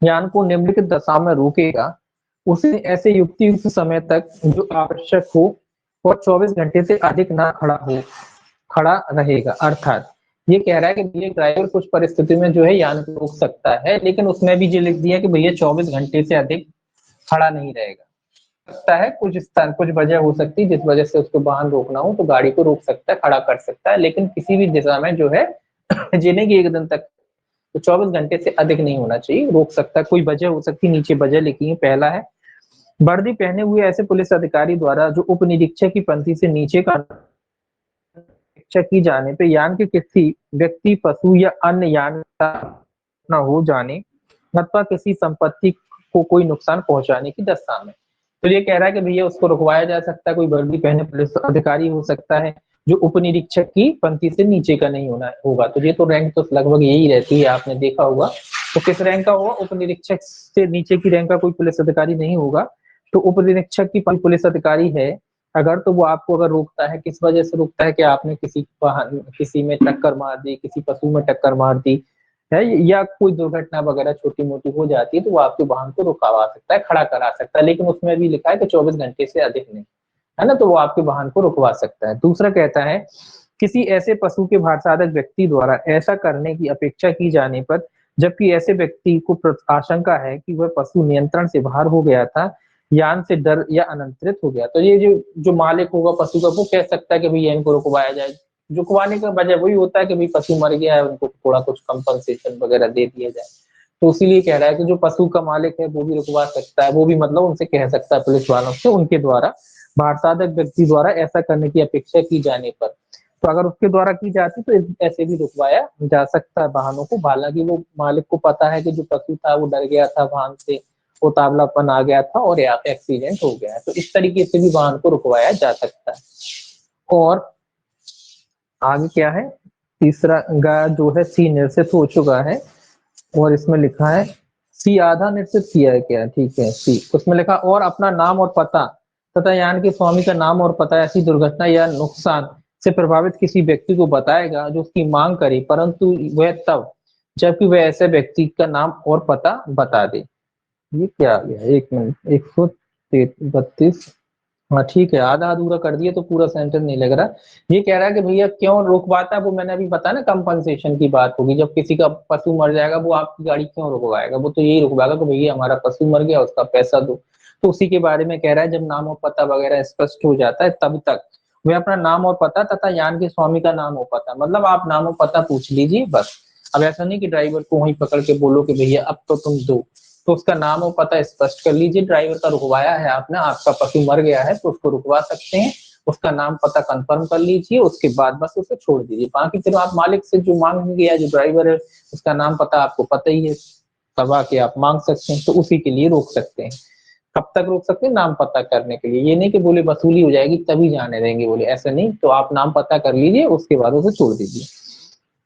यान को निम्नलिखित दशा में रोकेगा, उसे ऐसे युक्ति युक्त समय तक जो आवश्यक हो और 24 घंटे से अधिक ना खड़ा रहेगा। अर्थात ये कह रहा है कि भैया ड्राइवर कुछ परिस्थिति में जो है यान को रोक सकता है, लेकिन उसमें भी ये लिख दिया कि भैया 24 घंटे से अधिक खड़ा नहीं रहेगा। सकता है कुछ स्थान, कुछ वजह हो सकती है जिस वजह से उसको वाहन रोकना हो तो गाड़ी को रोक सकता है, खड़ा कर सकता है, लेकिन किसी भी दिशा में जो है जीने की एक दिन तक तो 24 घंटे से अधिक नहीं होना चाहिए, रोक सकता है। कोई वजह हो सकती है, नीचे वजह लिखी है। पहला है वर्दी पहने हुए ऐसे पुलिस अधिकारी द्वारा जो उप निरीक्षक की पंक्ति से नीचे का निरीक्षक की जाने पे यान के किसी व्यक्ति, पशु या अन्य यान का न हो जाने अथवा किसी संपत्ति को कोई नुकसान पहुंचाने की दशा में। तो ये कह रहा है कि भैया उसको रुकवाया जा सकता है, कोई वर्दी पहने पुलिस अधिकारी हो सकता है जो उप निरीक्षक की पंक्ति से नीचे का नहीं होना होगा। तो ये तो रैंक तो लगभग यही रहती है, आपने देखा होगा। तो किस रैंक का होगा, उप निरीक्षक से नीचे की रैंक का कोई पुलिस अधिकारी नहीं होगा। तो उप निरीक्षक की पुलिस अधिकारी है अगर, तो वो आपको अगर रोकता है, किस वजह से रोकता है कि आपने किसी में टक्कर मार दी, किसी पशु में टक्कर मार दी है, या कोई दुर्घटना वगैरह छोटी मोटी हो जाती है, तो वो आपके वाहन को रुकवा सकता है, खड़ा करा सकता है, लेकिन उसमें भी लिखा है कि 24 घंटे से अधिक नहीं, है ना, तो वो आपके वाहन को रुकवा सकता है। दूसरा कहता है किसी ऐसे पशु के भारसाधक व्यक्ति द्वारा ऐसा करने की अपेक्षा की जाने पर, जबकि ऐसे व्यक्ति को आशंका है कि वह पशु नियंत्रण से बाहर हो गया था, यान से डर या अनियंत्रित हो गया, तो ये जो मालिक होगा पशु का, वो कह सकता है कि भैया इनको रुकवाया जाए। रुकवाने का वजह वही होता है कि भाई पशु मर गया है, उनको थोड़ा कुछ कंपनसेशन वगैरह दे दिया जाए। तो इसीलिए कह रहा है कि जो पशु का मालिक है वो भी रुकवा सकता है, वो भी मतलब उनसे कह सकता है पुलिस वालों से, उनके द्वारा भारसाधक व्यक्ति द्वारा ऐसा करने की अपेक्षा की जाने पर। तो अगर उसके द्वारा की जाती तो ऐसे भी रुकवाया जा सकता है वाहनों को। हालांकि वो मालिक को पता है कि जो पशु था वो डर गया था वाहन से, उतावलापन आ गया था और यहाँ पे एक्सीडेंट हो गया है, तो इस तरीके से भी वाहन को रुकवाया जा सकता है। और आगे क्या है, तीसरा गा जो है सी निर्सित हो चुका है, और इसमें लिखा है सी आधा निर्सित किया है क्या, ठीक है सी, उसमें लिखा और अपना नाम और पता तथा यान के स्वामी का नाम और पता ऐसी दुर्घटना या नुकसान से प्रभावित किसी व्यक्ति को बताएगा जो उसकी मांग करे, परंतु वह तब जबकि वह ऐसे व्यक्ति का नाम और पता बता दे। ये क्या आ गया, एक मिनट, 132, हाँ ठीक है, आधा अधूरा कर दिया तो पूरा सेंटेंस नहीं लग रहा। ये कह रहा है कि भैया क्यों रुकवाता है, वो मैंने अभी बताया ना, कंपनसेशन की बात होगी, जब किसी का पशु मर जाएगा वो आपकी गाड़ी क्यों रुकवाएगा, वो तो यही रुकवाएगा कि भैया हमारा पशु मर गया, उसका पैसा दो। तो उसी के बारे में कह रहा है, जब नाम और पता वगैरह स्पष्ट हो जाता है तब तक वह अपना नाम और पता तथा यान के स्वामी का नाम और पता, मतलब आप नाम और पता पूछ लीजिए बस। अब ऐसा नहीं कि ड्राइवर को वहीं पकड़ के बोलो कि भैया अब तो तुम दो, तो उसका नाम और पता स्पष्ट कर लीजिए। ड्राइवर का रुकवाया है आपने, आपका पशु मर गया है तो उसको रुकवा सकते हैं, उसका नाम पता कंफर्म कर लीजिए, उसके बाद बस उसे छोड़ दीजिए। बाकी फिर आप मालिक से जो मांगेंगे या जो ड्राइवर है उसका नाम पता आपको पता ही है, तब आके आप मांग सकते हैं, तो उसी के लिए रोक सकते हैं। कब तक रोक सकते हैं? नाम पता करने के लिए। ये नहीं कि बोले वसूली हो जाएगी तभी जाने देंगे, बोले ऐसा नहीं। तो आप नाम पता कर लीजिए, उसके बाद उसे छोड़ दीजिए।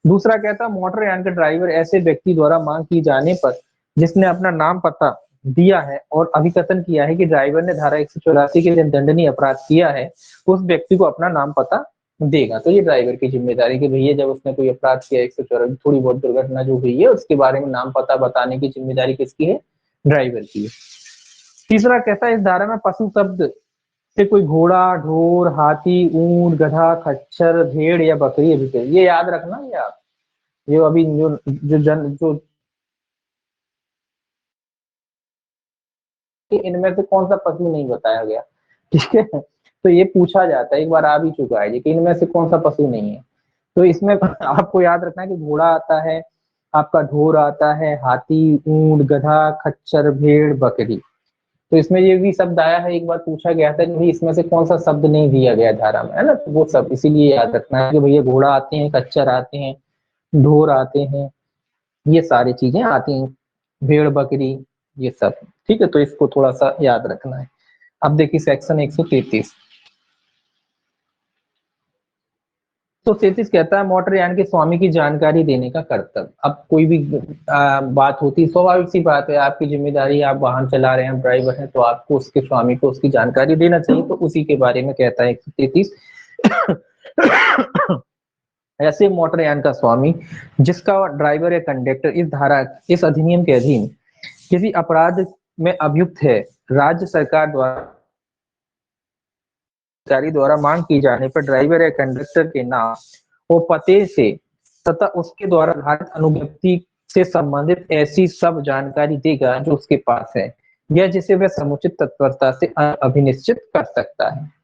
दूसरा कहता, मोटरयान के ड्राइवर ऐसे व्यक्ति द्वारा मांग की जाने पर जिसने अपना नाम पता दिया है और अभिकथन किया है कि ड्राइवर ने धारा 184 के लिए दंडनीय अपराध किया है, उस व्यक्ति को अपना नाम पता देगा। तो ये ड्राइवर की जिम्मेदारी कि भैया जब उसने कोई अपराध किया 184 थोड़ी बहुत दुर्घटना जो हुई है उसके बारे में नाम पता बताने की जिम्मेदारी किसकी है? ड्राइवर की है। तीसरा कहता है, इस धारा में पशु शब्द से कोई घोड़ा, ढोर, हाथी, ऊंट, गधा, खच्चर, भेड़ या बकरी अभी ये याद रखना। ये आप ये अभी जो इनमें से कौन सा पशु नहीं बताया गया, ठीक है। तो ये पूछा जाता है, एक बार आ भी चुका है कि इनमें से कौन सा पशु नहीं है। तो इसमें आपको याद रखना है कि घोड़ा आता है, आपका ढोर आता है, हाथी, ऊंट, गधा, खच्चर, भेड़, बकरी। तो इसमें ये भी शब्द आया है, एक बार पूछा गया था कि भाई इसमें से कौन सा शब्द नहीं दिया गया धारा में, है ना। तो वो सब इसीलिए याद रखना है कि भैया घोड़ा आते हैं, खच्चर आते हैं, ढोर आते हैं, ये सारी चीजें आती हैं, भेड़, बकरी, ये सब। ठीक है, तो इसको थोड़ा सा याद रखना है। अब देखिए सेक्शन 133। तो 33 कहता है, मोटरयान के स्वामी की जानकारी देने का कर्तव्य। अब कोई भी बात होती है, स्वाभाविक सी बात है, आपकी जिम्मेदारी, आप वाहन चला रहे हैं, ड्राइवर हैं, तो आपको उसके स्वामी को उसकी जानकारी देना चाहिए। तो उसी के बारे में कहता है 133। ऐसे मोटरयान का स्वामी जिसका ड्राइवर या कंडक्टर इस अधिनियम के अधीन किसी अपराध में अभियुक्त है, राज्य सरकार द्वारा मांग की जाने पर ड्राइवर या कंडक्टर के नाम और पते से तथा उसके द्वारा धारित अनुज्ञप्ति से संबंधित ऐसी सब जानकारी देगा जो उसके पास है या जिसे वह समुचित तत्परता से अभिनिश्चित कर सकता है।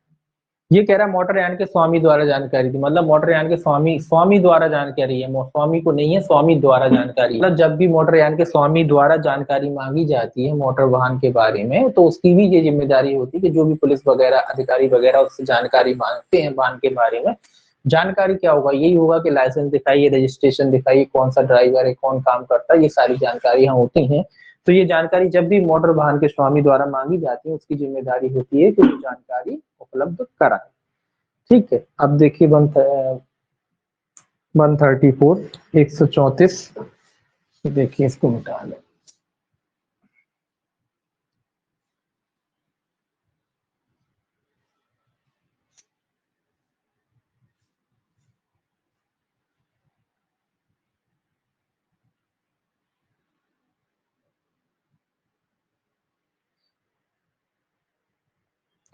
ये कह रहा है मोटरयान के स्वामी द्वारा जानकारी दी, मतलब मोटरयान के स्वामी द्वारा जानकारी है, स्वामी को नहीं है, स्वामी द्वारा जानकारी। मतलब जब भी मोटरयान के स्वामी द्वारा जानकारी मांगी जाती है मोटर वाहन के बारे में, तो उसकी भी ये जिम्मेदारी होती है कि जो भी पुलिस वगैरह अधिकारी वगैरह उससे जानकारी मांगते हैं वाहन के बारे में, जानकारी क्या होगा? यही होगा कि लाइसेंस दिखाइए, रजिस्ट्रेशन दिखाइए, कौन सा ड्राइवर है, कौन काम करता है, ये सारी जानकारियां होती हैं। तो ये जानकारी जब भी मोटर वाहन के स्वामी द्वारा मांगी जाती है, उसकी जिम्मेदारी होती है कि वो जानकारी उपलब्ध कराए। ठीक है, अब देखिए 134 134, देखिए इसको मिटा लो।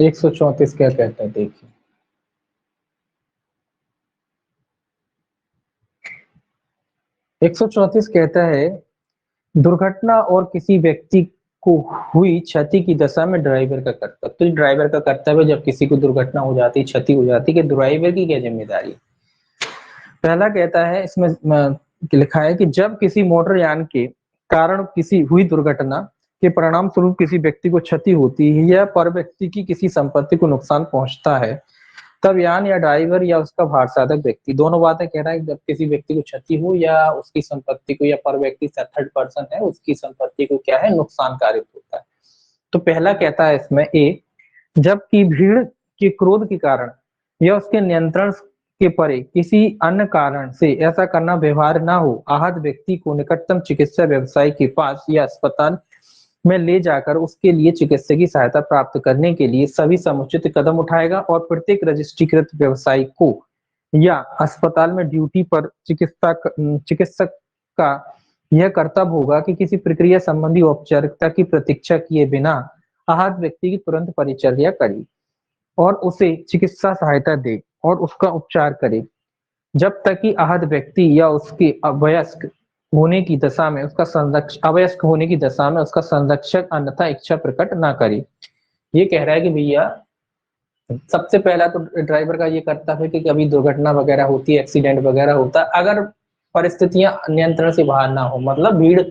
एक 134 क्या कहता है, देखिए 134 कहता है, दुर्घटना और किसी व्यक्ति को हुई क्षति की दशा में ड्राइवर का कर्तव्य। तो ड्राइवर का कर्तव्य जब किसी को दुर्घटना हो जाती, क्षति हो जाती, कि ड्राइवर की क्या जिम्मेदारी? पहला कहता है इसमें लिखा है कि जब किसी मोटरयान के कारण किसी हुई दुर्घटना के परिणाम स्वरूप किसी व्यक्ति को क्षति होती है या पर व्यक्ति की किसी संपत्ति को नुकसान पहुंचता है, तब यान या ड्राइवर या उसका भार साधक व्यक्ति, दोनों बातें कह रहा है। जब किसी व्यक्ति को क्षति हो या उसकी संपत्ति को, या पर व्यक्ति थर्ड पर्सन है उसकी संपत्ति को क्या है, नुकसान कारित होता है। तो पहला कहता है इसमें ए, जबकि भीड़ के क्रोध के कारण या उसके नियंत्रण के परे किसी अन्य कारण से ऐसा करना व्यवहार ना हो, आहत व्यक्ति को निकटतम चिकित्सा व्यवसायी के पास या अस्पताल में ले जाकर उसके लिए चिकित्सकीय सहायता प्राप्त करने के लिए सभी समुचित कदम उठाएगा और प्रत्येक रजिस्ट्रीकृत व्यवसायी को या अस्पताल में ड्यूटी पर चिकित्सक का यह कर्तव्य होगा कि किसी प्रक्रिया संबंधी औपचारिकता की प्रतीक्षा किए बिना आहत व्यक्ति की तुरंत परिचर्या करे और उसे चिकित्सा सहायता दे और उसका उपचार करे जब तक कि आहत व्यक्ति या उसके अवयस्क होने की दशा में उसका संरक्षक अन्यथा इच्छा प्रकट ना करे। ये कह रहा है कि भैया सबसे पहला तो ड्राइवर का ये कर्तव्य है कि कभी दुर्घटना वगैरह होती है, एक्सीडेंट वगैरह होता है, अगर परिस्थितियां नियंत्रण से बाहर ना हो, मतलब भीड़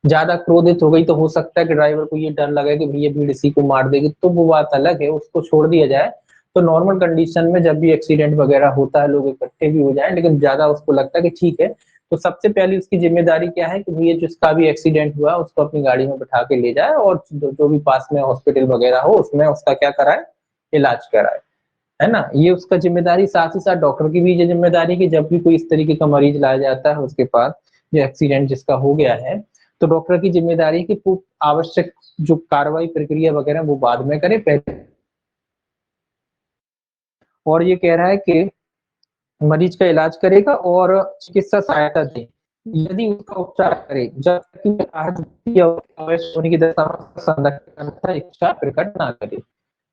ज्यादा क्रोधित हो गई, तो हो सकता है कि ड्राइवर को ये डर लगे कि भैया भीड़ इसी को मार देगी, तो वो बात अलग है, उसको छोड़ दिया जाए। तो नॉर्मल कंडीशन में जब भी एक्सीडेंट वगैरह होता है लोग इकट्ठे भी हो जाए, लेकिन ज्यादा उसको लगता है कि ठीक है, तो सबसे पहले उसकी जिम्मेदारी क्या है कि ये जिसका भी एक्सीडेंट हुआ उसको अपनी गाड़ी में बिठा के ले जाए और जो भी पास में हॉस्पिटल वगैरह हो उसमें उसका क्या कराए, इलाज कराए, है ना। ये उसका जिम्मेदारी, साथ ही साथ डॉक्टर की भी ये जिम्मेदारी कि जब भी कोई इस तरीके का मरीज लाया जाता है उसके पास, जो एक्सीडेंट जिसका हो गया है, तो डॉक्टर की जिम्मेदारी कि आवश्यक जो कार्रवाई प्रक्रिया वगैरह वो बाद में करे पहले। और ये कह रहा है कि मरीज का इलाज करेगा और चिकित्सा सहायता दे यदि उसका उपचार करे जब तक कि आहत या अवश्य होने की दशा में संरक्षण तथा इच्छा प्रकट ना करे।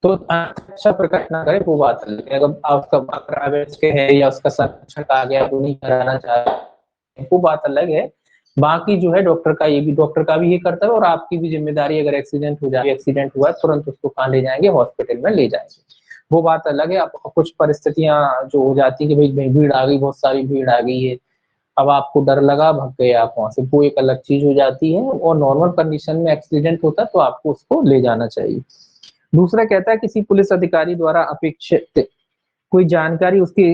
तो इच्छा प्रकट ना करे वो बात अलग है। अगर आपका प्राइवेट के है या उसका संरक्षण आ गया वो नहीं कराना चाह रहे वो बात अलग है। बाकी जो है डॉक्टर का ये भी, डॉक्टर का भी ये कर्तव्य और आपकी भी जिम्मेदारी, अगर एक्सीडेंट हो जाए, एक्सीडेंट हुआ तुरंत उसको कहाँ ले जाएंगे, हॉस्पिटल में ले जाएंगे, वो बात अलग है। अब कुछ परिस्थितियां जो हो जाती है कि भाई भीड़ आ गई, बहुत सारी भीड़ आ गई है, अब आपको डर लगा भाग गए आप वहां से, वो एक अलग चीज हो जाती है। और नॉर्मल कंडीशन में एक्सीडेंट होता है तो आपको उसको ले जाना चाहिए। दूसरा कहता है किसी पुलिस अधिकारी द्वारा अपेक्षित कोई जानकारी उसके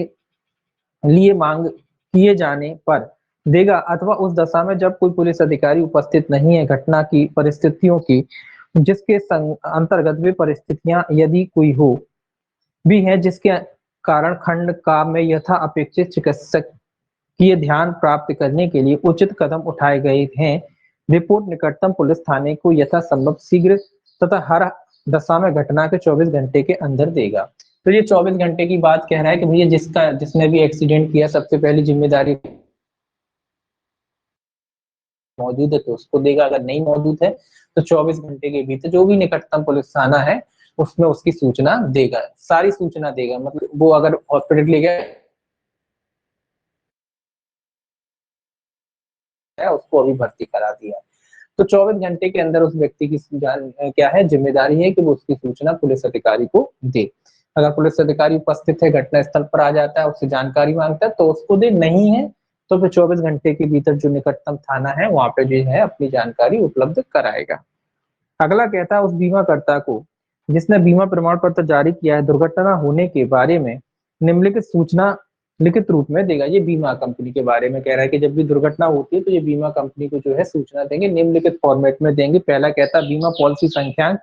लिए मांग किए जाने पर देगा अथवा उस दशा में जब कोई पुलिस अधिकारी उपस्थित नहीं है घटना की परिस्थितियों की जिसके अंतर्गत वे परिस्थितियां यदि कोई हो भी है जिसके कारण खंड का में यथा अपेक्षित चिकित्सक की ध्यान प्राप्त करने के लिए उचित कदम उठाए गए हैं, रिपोर्ट निकटतम पुलिस थाने को यथासंभव शीघ्र तथा हर दशा में घटना के 24 घंटे के अंदर देगा। तो ये 24 घंटे की बात कह रहा है कि भैया जिसने भी एक्सीडेंट किया सबसे पहली जिम्मेदारी मौजूद है तो उसको देगा, अगर नहीं मौजूद है तो 24 घंटे के भीतर जो भी निकटतम पुलिस थाना है उसमें उसकी सूचना देगा, सारी सूचना देगा। मतलब वो अगर हॉस्पिटल ले गया है उसको अभी भर्ती करा दिया, तो 24 घंटे के अंदर उस व्यक्ति की क्या है, जिम्मेदारी है कि वो उसकी सूचना पुलिस अधिकारी को दे। अगर पुलिस अधिकारी उपस्थित है, घटना स्थल पर आ जाता है, उससे जानकारी मांगता है तो उसको दे, नहीं है तो फिर 24 घंटे के भीतर जो निकटतम थाना है वहां पे जो है अपनी जानकारी उपलब्ध कराएगा। अगला कहता है उस बीमाकर्ता को जिसने बीमा प्रमाण पत्र जारी किया है दुर्घटना होने के बारे में निम्नलिखित सूचना लिखित रूप में देगा। ये बीमा कंपनी के बारे में कह रहा है कि जब भी दुर्घटना होती है तो ये बीमा कंपनी को जो है सूचना देंगे, निम्नलिखित फॉर्मेट में देंगे। पहला कहता है बीमा पॉलिसी संख्या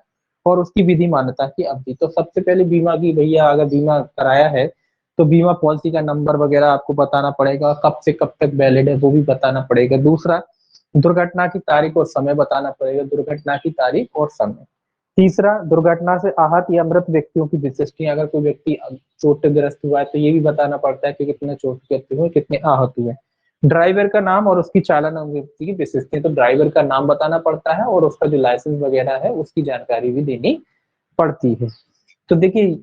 और उसकी विधि मान्यता की अवधि। तो सबसे पहले बीमा की, भैया अगर बीमा कराया है तो बीमा पॉलिसी का नंबर वगैरह आपको बताना पड़ेगा, कब से कब तक वैलिड है वो भी बताना पड़ेगा। दूसरा, दुर्घटना की तारीख और समय बताना पड़ेगा, दुर्घटना की तारीख और समय। तीसरा, दुर्घटना से आहत या मृत व्यक्तियों की विशिष्टियां, अगर कोई व्यक्ति चोटग्रस्त हुआ है तो ये भी बताना पड़ता है कि कितने चोटग्रस्त हुए, कितने आहत हुए। ड्राइवर का नाम और उसकी चालन अनुमति की विशिष्टियां, तो ड्राइवर का नाम बताना पड़ता है और उसका जो लाइसेंस वगैरह है उसकी जानकारी भी देनी पड़ती है। तो देखिए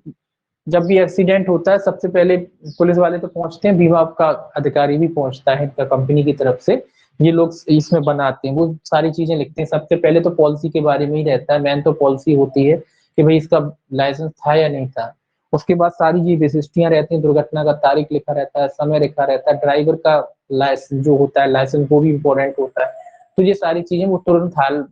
जब भी एक्सीडेंट होता है सबसे पहले पुलिस वाले तो पहुंचते हैं, बीमा का अधिकारी भी पहुंचता है कंपनी की तरफ से, ये लोग इसमें बनाते हैं, वो सारी चीजें लिखते हैं। सबसे पहले तो पॉलिसी के बारे में ही रहता है, मेन तो पॉलिसी होती है कि भाई इसका लाइसेंस था या नहीं था। उसके बाद सारी ये विशिष्टियां रहती हैं, दुर्घटना का तारीख लिखा रहता है, समय लिखा रहता है, ड्राइवर का लाइसेंस जो होता है लाइसेंस वो भी इम्पोर्टेंट होता है। तो ये सारी चीजें वो तुरंत हाल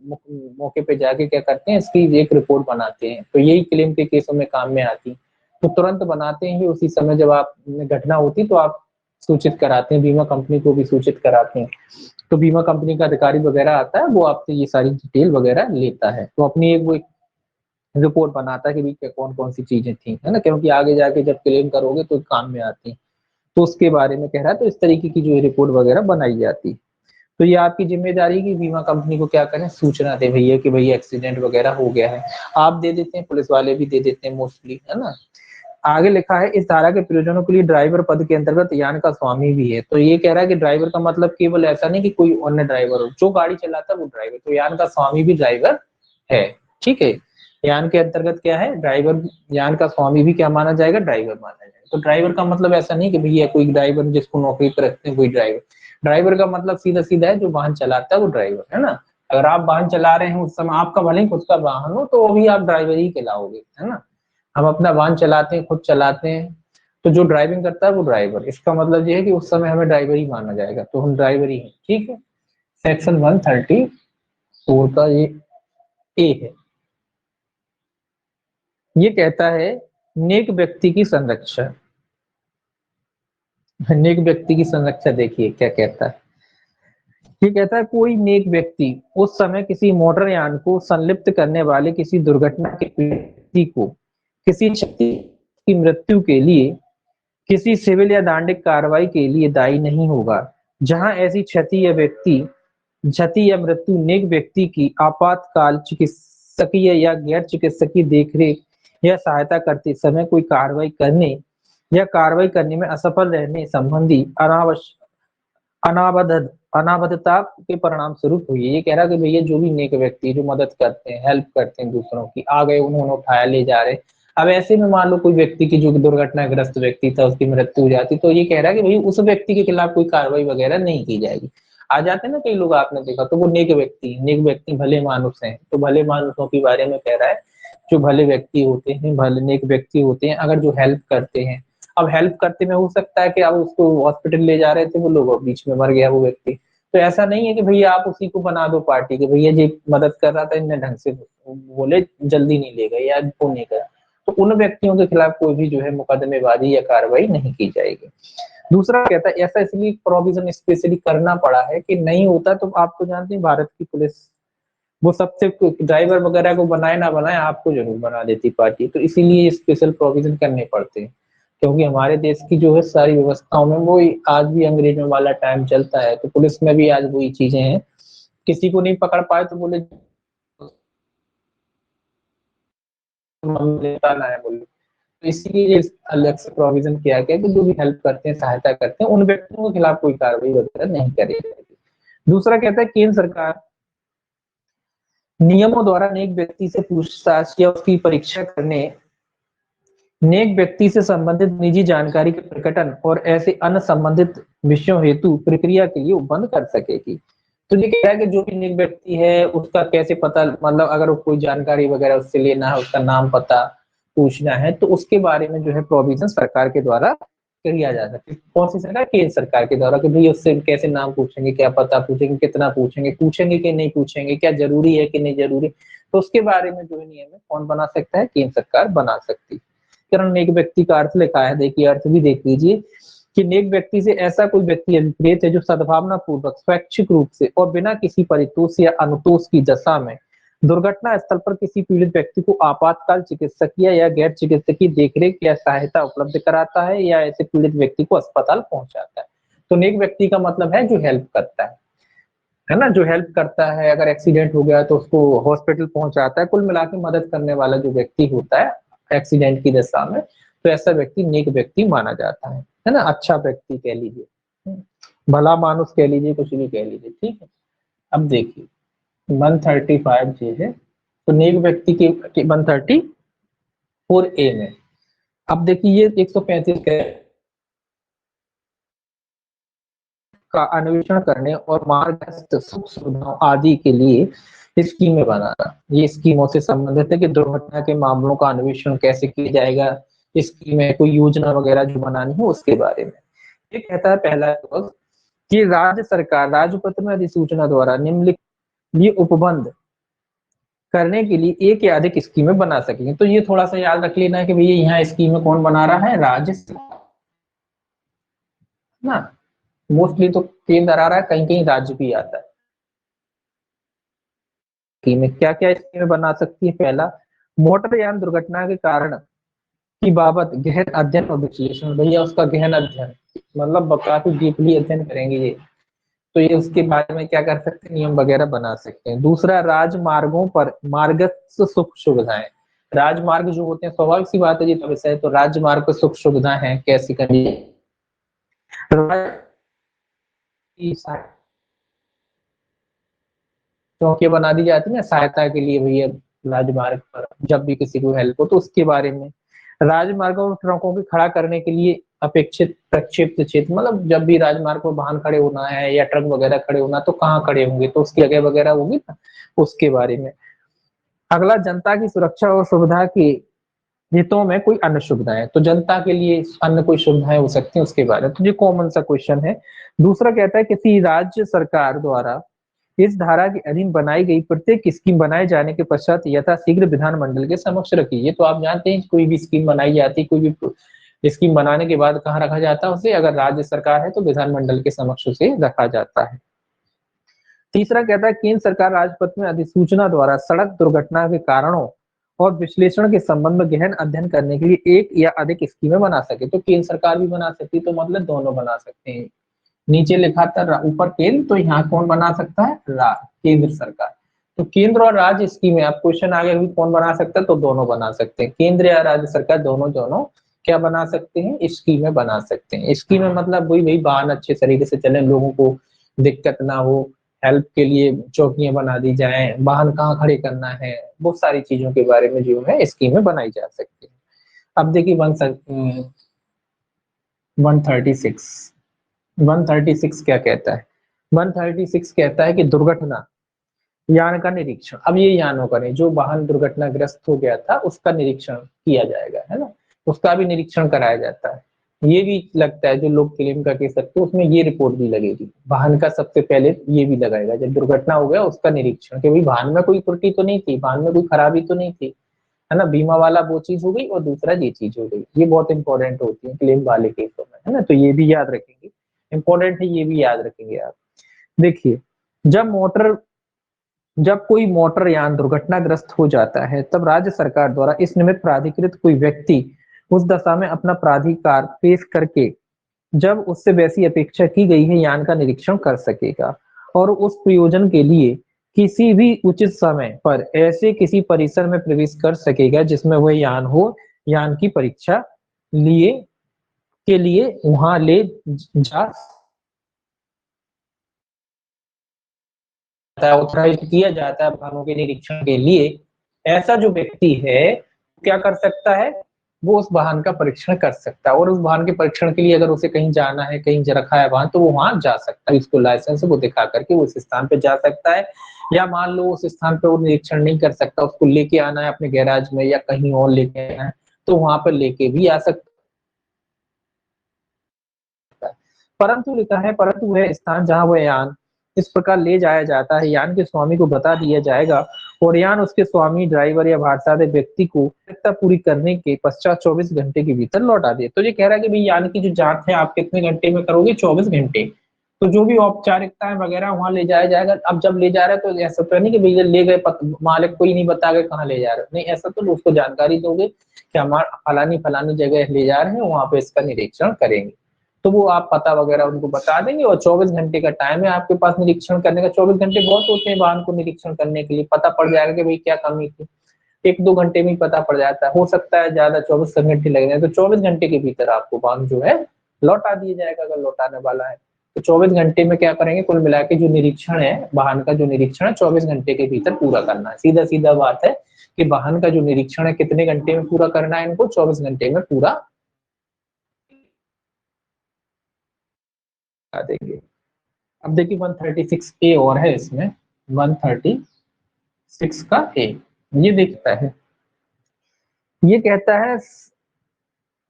मौके पे जाके क्या करते हैं, इसकी एक रिपोर्ट बनाते हैं। तो यही क्लेम के केसों में काम में आती है। तो तुरंत बनाते हैं उसी समय जब आप घटना होती तो आप सूचित कराते हैं, बीमा कंपनी को भी सूचित कराते हैं। तो बीमा कंपनी का अधिकारी वगैरह आता है वो आपसे ये सारी डिटेल वगैरह लेता है, तो अपनी एक वो एक रिपोर्ट बनाता है कि भाई कौन कौन सी चीजें थी, है ना, क्योंकि आगे जाके जब क्लेम करोगे तो काम में आती है। तो उसके बारे में कह रहा है, तो इस तरीके की जो रिपोर्ट वगैरह बनाई जाती है। तो ये आपकी जिम्मेदारी की बीमा कंपनी को क्या करें, सूचना दे भैया कि भैया एक्सीडेंट वगैरह हो गया है। आप दे देते हैं, पुलिस वाले भी दे देते हैं मोस्टली, है ना। आगे लिखा है इस धारा के प्रयोजनों के लिए ड्राइवर पद के अंतर्गत यान का स्वामी भी है। तो ये कह रहा है कि ड्राइवर का मतलब केवल ऐसा नहीं कि कोई अन्य ड्राइवर हो, जो गाड़ी चलाता है वो ड्राइवर, तो यान का स्वामी भी ड्राइवर है। ठीक है, यान के अंतर्गत क्या है, ड्राइवर, यान का स्वामी भी क्या माना जाएगा, ड्राइवर माना जाएगा। तो ड्राइवर का मतलब ऐसा नहीं कि भैया कोई ड्राइवर जिसको नौकरी पर रखते हैं कोई ड्राइवर, ड्राइवर का मतलब सीधा सीधा है जो वाहन चलाता है वो ड्राइवर, है ना। अगर आप वाहन चला रहे हैं उस समय आपका भले ही खुद का वाहन हो तो वो भी आप ड्राइवर ही कहलाओगे, है ना। हम अपना वाहन चलाते हैं, खुद चलाते हैं, तो जो ड्राइविंग करता है वो ड्राइवर, इसका मतलब ये है कि उस समय हमें ड्राइवर ही माना जाएगा, तो हम ड्राइवर ही हैं। ठीक है, सेक्शन 134 का ये ए है। ये कहता है नेक व्यक्ति की संरक्षा। नेक व्यक्ति की संरक्षा देखिए क्या कहता है। ये कहता है कोई नेक व्यक्ति उस समय किसी मोटर यान को संलिप्त करने वाले किसी दुर्घटना के व्यक्ति को किसी क्षति की मृत्यु के लिए किसी सिविल या दंडिक कार्रवाई के लिए दायी नहीं होगा, जहां ऐसी क्षति या मृत्यु नेक व्यक्ति की आपातकाल चिकित्सकीय या गैर चिकित्सकीय देखरेख या सहायता करते समय कोई कार्रवाई करने या कार्रवाई करने में असफल रहने संबंधी अनावधता के परिणाम स्वरूप हुई है। ये कह रहा है कि भैया जो भी नेक व्यक्ति जो मदद करते हैं, हेल्प करते हैं दूसरों की, आ गए उन्होंने उठाया ले जा रहे, अब ऐसे में मान लो कोई व्यक्ति की जो दुर्घटनाग्रस्त व्यक्ति था उसकी मृत्यु हो जाती, तो ये कह रहा है कि भाई उस व्यक्ति के खिलाफ कोई कार्रवाई वगैरह नहीं की जाएगी। आ जाते हैं ना कई लोग, आपने देखा, तो वो नेक व्यक्ति भले मानुस हैं, तो भले मानुसों के बारे में कह रहा है, जो भले व्यक्ति होते हैं, भले नेक व्यक्ति होते हैं, अगर जो हेल्प करते हैं। अब हेल्प करते में हो सकता है कि अब उसको हॉस्पिटल ले जा रहे थे वो लोग, बीच में मर गया वो व्यक्ति, तो ऐसा नहीं है कि भैया आप उसी को बना दो पार्टी के, भैया जी मदद कर रहा था, इनने ढंग से बोले जल्दी नहीं ले गए या वो नहीं करा, तो उन व्यक्तियों के खिलाफ कोई भी जो है मुकदमेबाजी या कार्रवाई नहीं की जाएगी। दूसरा कहता है ऐसा इसलिए प्रोविजन स्पेशली करना पड़ा है कि नहीं होता तो आप तो जानते हैं भारत की पुलिस वो सबसे ड्राइवर वगैरह को बनाए ना बनाए आपको जरूर बना देती पार्टी, तो इसीलिए स्पेशल प्रोविजन करने पड़ते हैं, क्योंकि हमारे देश की जो है सारी व्यवस्थाओं में वो आज भी अंग्रेजों वाला टाइम चलता है, तो पुलिस में भी आज वही चीजें हैं, किसी को नहीं पकड़ पाए तो बोले है बोले, तो इसीलिए अलग से प्रोविजन किया गया कि जो भी हेल्प करते हैं, सहायता करते हैं, उन व्यक्तियों के खिलाफ कोई कार्रवाई वगैरह नहीं करी जाएगी। दूसरा कहता है केंद्र सरकार नियमों द्वारा नेक व्यक्ति से पूछताछ या उसकी परीक्षा करने, नेक व्यक्ति से संबंधित निजी जानकारी के प्रकटन और ऐसे अन्य संबंधित विषयों हेतु प्रक्रिया के लिए उपबंध कर सकेगी। तो ये कह रहा है कि जो भी नेक व्यक्ति है उसका कैसे पता, मतलब अगर कोई जानकारी वगैरह उससे लेना है, उसका नाम पता पूछना है, तो उसके बारे में जो है प्रोविजन सरकार के द्वारा किया जा सकता है। कौन सी सरकार? केंद्र सरकार के द्वारा, कि भाई उससे कैसे नाम पूछेंगे, क्या पता पूछेंगे, कितना पूछेंगे कि नहीं पूछेंगे, क्या जरूरी है कि नहीं जरूरी, तो उसके बारे में जो है नियम है कौन बना सकता है? केंद्र सरकार बना सकती है। कारण नेक व्यक्ति का अर्थ लिखा है, देखिए अर्थ भी देख लीजिए कि नेक व्यक्ति से ऐसा कोई व्यक्ति अभिप्रेत है जो सद्भावना पूर्वक स्वैच्छिक रूप से और बिना किसी परितोष या अनुतोष की दशा में दुर्घटना स्थल पर किसी पीड़ित व्यक्ति को आपातकाल चिकित्सकीय या गैर चिकित्सकीय देखरेख या सहायता उपलब्ध कराता है या ऐसे पीड़ित व्यक्ति को अस्पताल पहुंचाता है। तो नेक व्यक्ति का मतलब है जो हेल्प करता है ना, जो हेल्प करता है, अगर एक्सीडेंट हो गया तो उसको हॉस्पिटल पहुंचाता है, कुल मिला के मदद करने वाला जो व्यक्ति होता है एक्सीडेंट की दशा में, तो ऐसा व्यक्ति नेक व्यक्ति माना जाता है ना, अच्छा व्यक्ति कह लीजिए, भला मानुस कह लीजिए, कुछ भी कह लीजिए, ठीक है। अब देखिए 135 जे है, तो नेक व्यक्ति के 134A में, अब देखिए ये 135 का अन्वेषण करने और मार्गस्थ सुख सुविधाओं आदि के लिए स्कीमें बनाना, ये स्कीमों से संबंधित है कि दुर्घटना के मामलों का अन्वेषण कैसे किया जाएगा, स्कीमें कोई योजना वगैरह जो बनानी हो उसके बारे में। ये कहता है पहला कि राज्य सरकार राजपत्र में अधिसूचना द्वारा निम्नलिखित ये उपबंध करने के लिए एक या अधिक स्कीमें बना सकेंगे। तो ये थोड़ा सा याद रख लेना है कि भैया यहाँ स्कीमें कौन बना रहा है? राज्य सरकार ना, मोस्टली तो केंद्र आ रहा है, कहीं कहीं राज्य भी आता है। स्कीमें क्या क्या स्कीमें बना सकती है? पहला, मोटरयान दुर्घटना के कारण की बाबत गहन अध्ययन और विश्लेषण, भैया उसका गहन अध्ययन मतलब काफी डीपली अध्ययन करेंगे ये, तो ये उसके बारे में क्या कर सकते हैं? नियम वगैरह बना सकते हैं। दूसरा, राजमार्गों पर मार्गस्थ सुख सुविधाएं, राजमार्ग जो होते हैं, स्वाभाविक सी बात है जी, तो विषय तो राजमार्ग पर सुख सुविधाएं हैं, कैसी करनी, चौकियां बना दी जाती है ना सहायता के लिए भैया राजमार्ग पर, जब भी किसी को हेल्प हो तो उसके बारे में। राजमार्गों पर ट्रकों को खड़ा करने के लिए अपेक्षित प्रक्षेप्त क्षेत्र, मतलब जब भी राजमार्ग पर वाहन खड़े होना है या ट्रक वगैरह खड़े होना तो कहाँ खड़े होंगे, तो उसकी जगह वगैरह होगी ना, उसके बारे में। अगला, जनता की सुरक्षा और सुविधा के हितों में कोई अन्य सुविधाएं, तो जनता के लिए अन्य कोई सुविधाएं हो सकती हैं उसके बारे में, तो ये कॉमन सा क्वेश्चन है। दूसरा कहता है किसी राज्य सरकार द्वारा इस धारा के अधीन बनाई गई प्रत्येक स्कीम बनाए जाने के पश्चात यथाशीघ्र विधानमंडल के समक्ष रखी। ये तो आप जानते हैं, कोई भी स्कीम बनाई जाती, कोई भी स्कीम बनाने के बाद कहाँ रखा जाता है उसे, अगर राज्य सरकार है तो विधानमंडल के समक्ष उसे रखा जाता है। तीसरा कहता है केंद्र सरकार राजपत्र में अधिसूचना द्वारा सड़क दुर्घटना के कारणों और विश्लेषण के संबंध में गहन अध्ययन करने के लिए एक या अधिक स्कीमें बना सके। तो केंद्र सरकार भी बना सकती है, तो मतलब दोनों बना सकते हैं। नीचे लिखा था ऊपर केंद्र, तो यहाँ कौन बना सकता है, केंद्र सरकार। तो केंद्र और राज्य स्कीमें, आप क्वेश्चन आगे भी कौन बना सकता है, तो दोनों बना सकते हैं, केंद्र या राज्य सरकार दोनों दोनों क्या बना सकते हैं, स्कीमें बना सकते हैं। स्कीमें मतलब वही वही वाहन अच्छे तरीके से चले, लोगों को दिक्कत ना हो, हेल्प के लिए चौकियां बना दी जाए, वाहन कहाँ खड़े करना है, बहुत सारी चीजों के बारे में जो है स्कीमें बनाई जा सकती है। अब देखिए 136 136 क्या कहता है, 136 कहता है कि दुर्घटना यान का निरीक्षण। अब ये यानों का नहीं, जो वाहन दुर्घटनाग्रस्त हो गया था उसका निरीक्षण किया जाएगा, है ना, उसका भी निरीक्षण कराया जाता है। ये भी लगता है जो लोग क्लेम का कह सकते हैं, उसमें ये रिपोर्ट भी लगेगी, वाहन का सबसे पहले ये भी लगाएगा जब दुर्घटना हो गया उसका निरीक्षण, कि भाई वाहन में कोई त्रुटि तो नहीं थी, वाहन में कोई खराबी तो नहीं थी, है ना, बीमा वाला वो चीज हो गई और दूसरा ये चीज हो गई। ये बहुत इंपॉर्टेंट होती है क्लेम वाले केसों में, है ना, तो ये भी याद रखेंगे, इंपॉर्टेंट है, ये भी याद रखेंगे आप। देखिए जब कोई मोटर यान दुर्घटनाग्रस्त हो जाता है तब राज्य सरकार द्वारा इस निमित्त प्राधिकृत कोई व्यक्ति उस दशा में अपना प्राधिकार पेश करके जब उससे वैसी अपेक्षा की गई है यान का निरीक्षण कर सकेगा और उस प्रयोजन के लिए किसी भी उचित समय पर ऐसे किसी परिसर में प्रवेश कर सकेगा जिसमें वह यान हो, यान की परीक्षा लिए के लिए वहां ले जा ऑथराइज किया जाता है वाहनों के निरीक्षण के लिए। ऐसा जो व्यक्ति है क्या कर सकता है, वो उस वाहन का परीक्षण कर सकता है, और उस वाहन के परीक्षण के लिए अगर उसे कहीं जाना है, कहीं रखा है वाहन, तो वो वहां जा सकता है, इसको लाइसेंस वो दिखा करके उस स्थान पे जा सकता है। या मान लो उस स्थान पे वो निरीक्षण नहीं कर सकता, उसको लेके आना है अपने गैराज में या कहीं और लेके आना है, तो वहां पर लेके भी आ सकता है। परंतु लिखा है परंतु वह स्थान जहां वह यान इस प्रकार ले जाया जाता है यान के स्वामी को बता दिया जाएगा और यान उसके स्वामी, ड्राइवर या भारसाधक व्यक्ति को आवश्यकता पूरी करने के पश्चात 24 घंटे के भीतर लौटा दे। तो ये कह रहा है कि भाई यान की जो जांच है आप कितने घंटे में करोगे, 24 घंटे। तो जो भी औपचारिकताएं वगैरह वहां ले जाया जाएगा। अब जब ले जा रहे तो ऐसा तो नहीं कि भैया ले गए मालिक को ही नहीं बता गए कहाँ ले जा रहे, नहीं, ऐसा तो उसको जानकारी दोगे कि हमारा फलानी फलानी जगह ले जा रहे हैं, वहां पे इसका निरीक्षण करेंगे, तो वो आप पता वगैरह उनको बता देंगे। और 24 घंटे का टाइम है आपके पास निरीक्षण करने का। 24 घंटे बहुत होते हैं वाहन को निरीक्षण करने के लिए, पता पड़ जाएगा कि भाई क्या कमी थी, 1-2 घंटे में ही पता पड़ जाता है, हो सकता है ज्यादा 24 घंटे लग जाए, तो 24 घंटे के भीतर आपको वाहन जो है लौटा दिया जाएगा अगर लौटाने वाला है। तो 24 घंटे में क्या करेंगे, कुल मिला के जो निरीक्षण है वाहन का, जो निरीक्षण है 24 घंटे के भीतर पूरा करना है। सीधा सीधा बात है कि वाहन का जो निरीक्षण है कितने घंटे में पूरा करना है, इनको 24 घंटे में पूरा कर देंगे। अब देखिए 136 ए और है इसमें, 136 का ए, ये देखता है, ये कहता है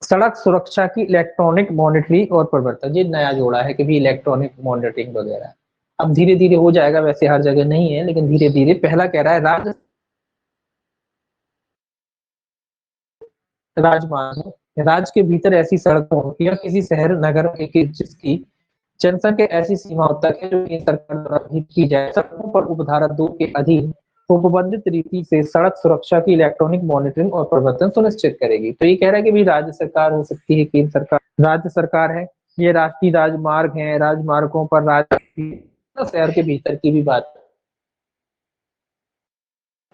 सड़क सुरक्षा की इलेक्ट्रॉनिक मॉनिटरिंग और प्रवर्तन। ये नया जोड़ा है कि भी इलेक्ट्रॉनिक मॉनिटरिंग वगैरह अब धीरे धीरे हो जाएगा, वैसे हर जगह नहीं है लेकिन धीरे धीरे। पहला कह रहा है राजमार्ग, राज्य के भीतर ऐसी सड़कों या किसी शहर नगर के जिसकी जनसंख्या ऐसी सीमा तक है जो केंद्र सरकार द्वारा विहित की जाए, सड़कों पर उपधारा 2 के अधीन उपबंधित रीति से सड़क सुरक्षा की इलेक्ट्रॉनिक मॉनिटरिंग और प्रवर्तन सुनिश्चित करेगी। तो ये कह रहा है कि भी राज्य सरकार हो सकती है, केंद्र सरकार, राज्य सरकार है, ये राष्ट्रीय राजमार्ग है, राजमार्गों पर राज्य शहर के भीतर की भी बात,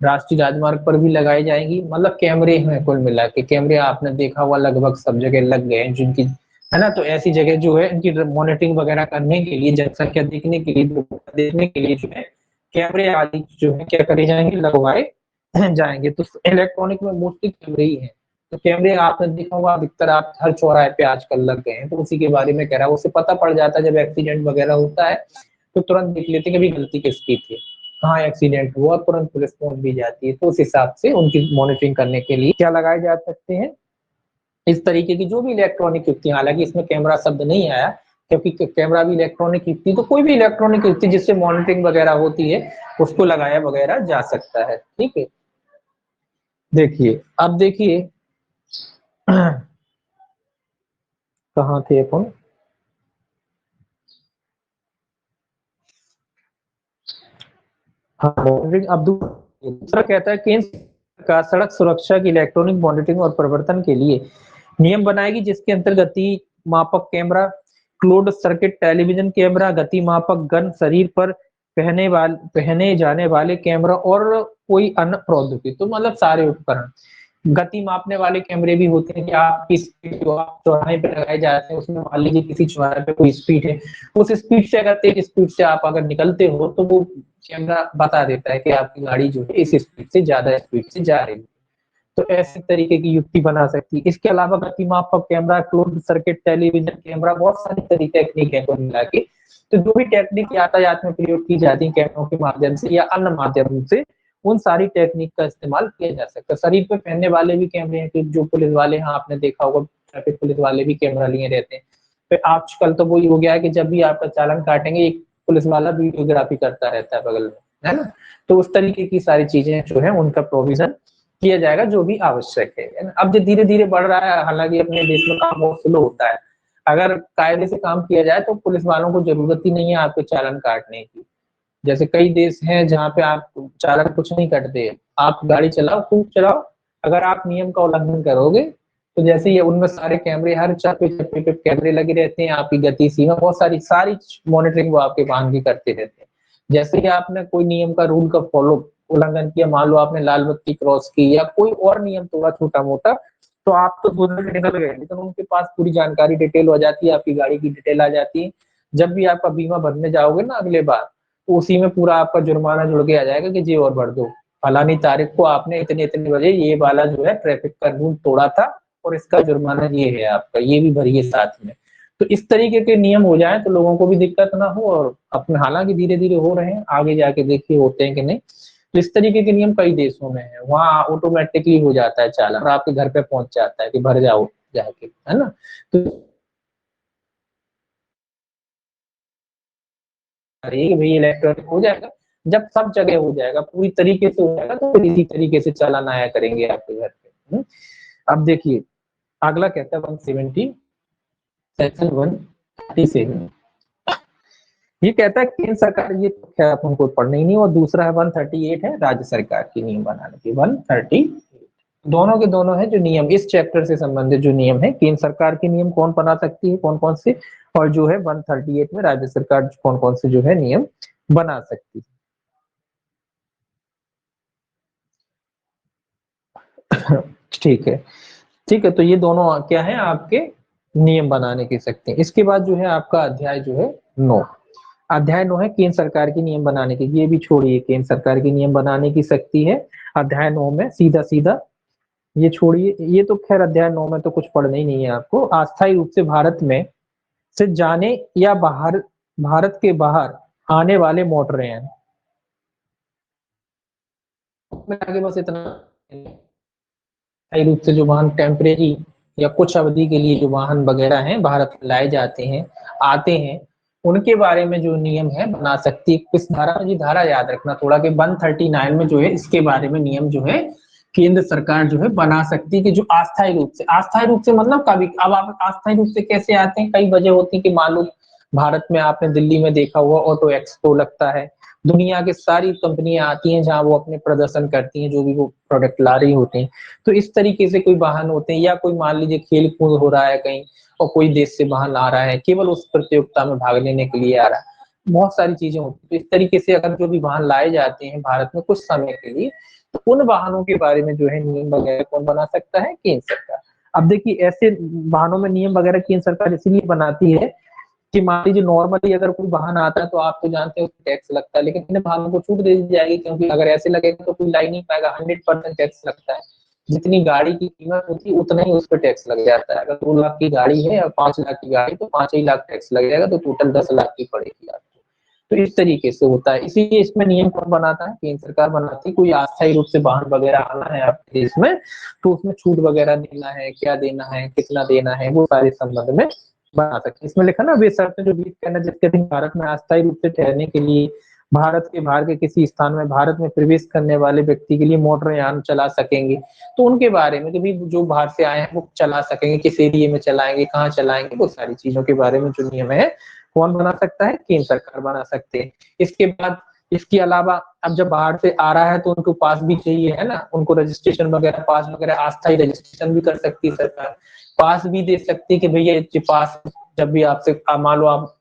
राष्ट्रीय राजमार्ग पर भी लगाई जाएंगी। मतलब कैमरे हैं, कुल मिला के कैमरे आपने देखा हुआ लगभग सब जगह लग गए हैं जिनकी, है ना, तो ऐसी जगह जो है इनकी मॉनिटरिंग वगैरह करने के लिए, जनसंख्या देखने के लिए, देखने के लिए जो है कैमरे आदि जो है क्या करे जाएंगे, लगवाए जाएंगे। तो इलेक्ट्रॉनिक में मोस्टली कैमरे ही है, तो कैमरे आपने देखा होगा अधिकतर आप हर चौराहे पे आजकल लग गए हैं, तो उसी के बारे में कह रहा है। उससे पता पड़ जाता है जब एक्सीडेंट वगैरह होता है तो तुरंत देख लेते हैं कि गलती किसकी थी, कहाँ एक्सीडेंट हुआ, तुरंत पुलिस पहुंच भी जाती है। तो उस हिसाब से उनकी मॉनिटरिंग करने के लिए क्या लगाए जा सकते हैं, इस तरीके की जो भी इलेक्ट्रॉनिक युक्ति, हालांकि इसमें कैमरा शब्द नहीं आया, क्योंकि कैमरा भी इलेक्ट्रॉनिक युक्ति, तो कोई भी इलेक्ट्रॉनिक युक्ति जिससे मॉनिटरिंग वगैरह होती है उसको लगाया वगैरह जा सकता है। ठीक है, देखिए अब देखिए कहाँ थे अपन, हाँ मॉनिटरिंग। अब दूसरा कहता है केंद्र सरकार सड़क सुरक्षा की इलेक्ट्रॉनिक मॉनिटरिंग और प्रवर्तन के लिए नियम बनाएगी, जिसके अंतर्गत गति मापक camera, closed circuit television camera, गति मापक गन, शरीर पर पहने जाने वाले कैमरा और कोई अन्य प्रौद्योगिकी, तो मतलब सारे उपकरण। गति मापने वाले कैमरे भी होते हैं कि आपकी स्पीड जो आप चौराहे पे लगाए जाते हैं, उसमें मान लीजिए किसी चौराहे पे कोई स्पीड है, उस स्पीड से अगर तेज स्पीड से आप अगर निकलते हो तो वो कैमरा बता देता है कि आपकी गाड़ी जो है इस स्पीड से ज्यादा स्पीड से जा रही है। तो ऐसे तरीके की युक्ति बना सकती है। इसके अलावा गति मापक camera, closed circuit television camera, बहुत सारी तरीके टेक्निक है कुल मिला के। तो जो भी टेक्निक यातायात में प्रयोग की जाती है कैमरों के माध्यम से या अन्य माध्यम से, उन सारी टेक्निक का इस्तेमाल किया जा सकता है। शरीर पे पहनने वाले भी कैमरे हैं कि जो पुलिस वाले, हाँ आपने देखा होगा ट्रैफिक पुलिस वाले भी कैमरा लिए रहते हैं। फिर आजकल तो वही हो गया है कि जब भी आपका चालान काटेंगे एक पुलिस वाला वीडियोग्राफी करता रहता है बगल में, है ना। तो उस तरीके की सारी चीजें जो है उनका प्रोविजन किया जाएगा जो भी आवश्यक है। अब जो धीरे धीरे बढ़ रहा है, हालांकि अपने देश में काम बहुत स्लो होता है, अगर कायदे से काम किया जाए तो पुलिस वालों को जरूरत ही नहीं है आपके चालान काटने की। जैसे कई देश हैं जहाँ पे आप चालान कुछ नहीं कटते, आप गाड़ी चलाओ खूब चलाओ, अगर आप नियम का उल्लंघन करोगे तो जैसे ये उनमें सारे कैमरे, हर चप्पे चप्पे पे कैमरे लगे रहते हैं, आपकी गति सीमा बहुत सारी सारी मॉनिटरिंग वो आपके वाहन की करते रहते हैं। जैसे ही आपने कोई नियम का रूल का फॉलो उल्लंघन किया, मान लो आपने लाल बत्ती क्रॉस की या कोई और नियम तोड़ा छोटा मोटा, तो आप तो दूर में निकल गए, लेकिन उनके पास पूरी जानकारी डिटेल हो जाती है, आपकी गाड़ी की डिटेल आ जाती है। जब भी आपका बीमा भरने जाओगे ना अगले बार, तो उसी में पूरा आपका जुर्माना जुड़ के आ जाएगा कि जी और भर दो, फलानी तारीख को आपने इतने इतने बजे ये वाला जो है ट्रैफिक का रूल तोड़ा था और इसका जुर्माना ये है आपका, ये भी भरिए साथ में। तो इस तरीके के नियम हो जाए तो लोगों को भी दिक्कत ना हो, और अपने हालांकि धीरे धीरे हो रहे हैं, आगे जाके देखिए होते हैं कि नहीं। तो इस तरीके के नियम कई देशों में है, वहाँ ऑटोमेटिकली हो जाता है चालान और आपके घर पे पहुंच जाता है कि भर जाओ जाके, है ना। तो अरे भाई इलेक्ट्रॉनिक हो जाएगा, जब सब जगह हो जाएगा पूरी तरीके से हो जाएगा तो इसी तरीके से चालान आया करेंगे आपके घर पे। अब देखिए अगला कहता है 170 सेक्शन 137, ये कहता है केंद्र सरकार, ये तो खैर अपन को पढ़ना ही नहीं, और दूसरा है 138 है राज्य सरकार की नियम बनाने की। 130 दोनों के दोनों है जो नियम इस चैप्टर से संबंधित जो नियम है, केंद्र सरकार के नियम कौन बना सकती है कौन कौन से, और जो है 138 में राज्य सरकार कौन कौन से जो है नियम बना सकती है। ठीक है, ठीक है, तो ये दोनों क्या है आपके नियम बनाने की शक्ति। इसके बाद जो है आपका अध्याय जो है 9, अध्याय 9 है केंद्र सरकार की नियम बनाने की, ये भी छोड़िए, केंद्र सरकार की नियम बनाने की शक्ति है अध्याय 9 में, सीधा सीधा ये छोड़िए, ये तो खैर अध्याय 9 में तो कुछ पढ़ना ही नहीं है आपको। अस्थायी रूप से भारत में से जाने या बाहर, भारत के बाहर आने वाले मोटरयान में आगे बस इतना, रूप से जो वाहन टेम्परेरी या कुछ अवधि के लिए जो वाहन वगैरह हैं भारत में लाए जाते हैं आते हैं, उनके बारे में जो नियम है बना सकती है। किस धारा में, जी धारा याद रखना थोड़ा कि 139 में जो है इसके बारे में नियम जो है केंद्र सरकार जो है बना सकती है कि जो अस्थायी रूप से, अस्थायी रूप से मतलब कभी, अब आप अस्थायी रूप से कैसे आते हैं, कई वजह होती है कि मान लो भारत में आपने दिल्ली में देखा हुआ ऑटो एक्सपो लगता है, दुनिया के सारी कंपनियां आती हैं जहां वो अपने प्रदर्शन करती हैं जो भी वो प्रोडक्ट ला रही होती हैं। तो इस तरीके से कोई वाहन होते हैं, या कोई मान लीजिए खेल कूद हो रहा है कहीं और कोई देश से वाहन आ रहा है केवल उस प्रतियोगिता में भाग लेने के लिए आ रहा है, बहुत सारी चीजें होती है। तो इस तरीके से अगर जो भी वाहन लाए जाते हैं भारत में कुछ समय के लिए, तो उन वाहनों के बारे में जो है नियम वगैरह कौन बना सकता है, केंद्र सरकार। अब देखिए ऐसे वाहनों में नियम वगैरह केंद्र सरकार इसीलिए बनाती है कि मान लीजिए नॉर्मली अगर कोई वाहन आता है तो आप तो जानते हो टैक्स लगता है, लेकिन इन वाहनों को छूट दे दी जाएगी, क्योंकि अगर ऐसे लगेगा तो कोई ला ही नहीं पाएगा, 100% टैक्स लगता है। जितनी गाड़ी की कीमत होती है उतना ही उस पर टैक्स लग जाता है। अगर 2 लाख की गाड़ी है या 5 लाख की गाड़ी तो 5 ही लाख टैक्स लग जाएगा, तो टोटल 10 लाख की पड़ेगी आपको। तो इस तरीके से होता है, इसीलिए इसमें नियम कौन बनाता है, केंद्र सरकार बनाती है। कोई अस्थायी रूप से वाहन वगैरह आना है आपके देश में तो उसमें छूट वगैरह देना है, क्या देना है, कितना देना है, वो सारे संबंध में बना सकते हैं। इसमें लिखा ना वे शर्तें जो विहित करना जिसके अधीन भारत में अस्थायी रूप से ठहरने के लिए भारत के बाहर के किसी स्थान में भारत में प्रवेश करने वाले व्यक्ति के लिए मोटर यान चला सकेंगे। तो उनके बारे में भी जो बाहर से आए हैं वो चला सकेंगे, किस एरिया में चलाएंगे, कहाँ चलाएंगे, वो सारी चीजों के बारे में जो नियम है कौन बना सकता है, केंद्र सरकार बना सकते हैं। इसके बाद इसके अलावा अब जब बाहर से आ रहा है तो उनको पास भी चाहिए है ना, उनको रजिस्ट्रेशन वगैरह, पास वगैरह, अस्थायी रजिस्ट्रेशन भी कर सकती है सरकार, पास भी दे सकती है कि भैया ये पास जब भी आपसे मान लो आप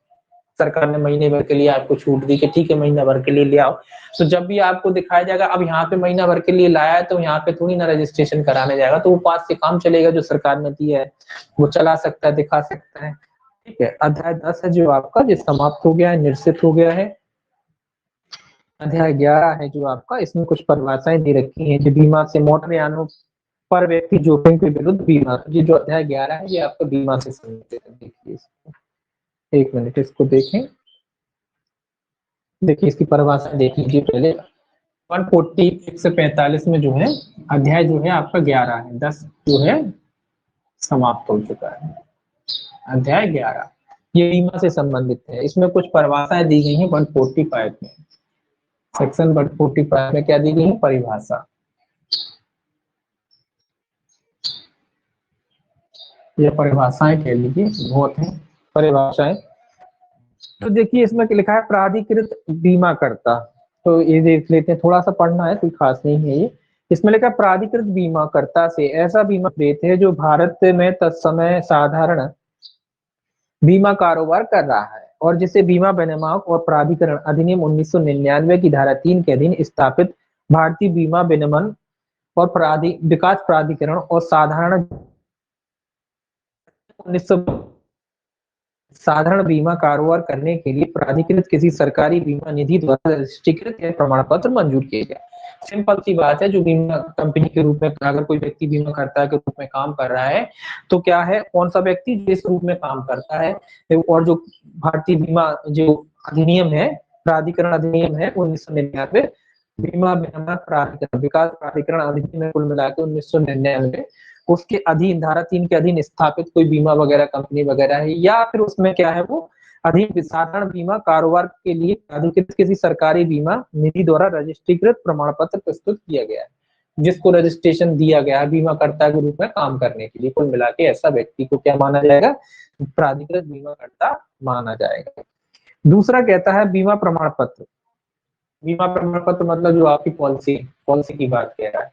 सरकार ने महीने भर के लिए आपको छूट दी कि ठीक है महीना भर के लिए ले आओ, तो जब भी आपको दिखाया जाएगा अब यहाँ पे महीना भर के लिए लाया है तो यहाँ पे थोड़ी ना रजिस्ट्रेशन कराने जाएगा, तो वो पास से काम चलेगा जो सरकार ने दिया है, वो चला सकता है, दिखा सकता है। ठीक है, अध्याय 10 है जो आपका जो समाप्त हो गया है, निर्सित हो गया है। अध्याय 11 है जो आपका, इसमें कुछ परिभाषाएं दे रखी हैं, जो बीमा से मोटर यानों पर व्यक्ति जोखिम के विरुद्ध बीमा, ये जो अध्याय 11 है ये आपका बीमा से संबंधित है। देखिए एक मिनट इसको देखें, देखिए इसकी परिभाषा देख लीजिए पहले। 140 145 में जो है अध्याय जो है आपका 11 है, 10 जो है समाप्त हो चुका है। अध्याय 11 ये बीमा से संबंधित है, इसमें कुछ परिभाषाएं दी गई हैं 145 में, सेक्शन 145 में क्या दी गई है, परिभाषा। ये परिभाषाएं कह लीजिए, बहुत है परिभाषाएं। तो देखिए इसमें लिखा है प्राधिकृत बीमा करता, तो ये देख लेते हैं, थोड़ा सा पढ़ना है, कोई खास नहीं है ये। इसमें लिखा है प्राधिकृत बीमा करता से ऐसा बीमा देते हैं जो भारत में तत्समय साधारण बीमा कारोबार कर रहा है और जिसे बीमा विनियामक और प्राधिकरण अधिनियम 1999 की धारा 3 के अधीन स्थापित भारतीय बीमा विनियमन और विकास प्राधिकरण और साधारण 1900 साधारण बीमा कारोबार करने के लिए प्राधिकृत किसी सरकारी बीमा निधि द्वारा रजिस्ट्रीकृत या प्रमाण पत्र मंजूर किए गए। सिंपल सी बात है, जो बीमा कंपनी के रूप में अगर कोई व्यक्ति बीमा करता के रूप में काम कर रहा है तो क्या है, कौन सा व्यक्ति जिस रूप में काम करता है, और जो भारतीय बीमा जो अधिनियम है, प्राधिकरण अधिनियम है 1999, बीमा प्राधिकरण विकास प्राधिकरण अधिनियम कुल मिलाकर 1999, उसके अधीन धारा 3 के अधीन स्थापित कोई बीमा वगैरह कंपनी वगैरह है, या फिर उसमें क्या है वो अधीन साधारण बीमा कारोबार के लिए अधिकृत किसी सरकारी बीमा निधि द्वारा रजिस्ट्रीकृत प्रमाण पत्र प्रस्तुत किया गया है, जिसको रजिस्ट्रेशन दिया गया है बीमा कर्ता के रूप में काम करने के लिए। कुल मिला के ऐसा व्यक्ति को क्या माना जाएगा, प्राधिकृत बीमा कर्ता माना जाएगा। दूसरा कहता है बीमा प्रमाण पत्र। बीमा प्रमाण पत्र मतलब जो आपकी पॉलिसी की बात कह रहा है,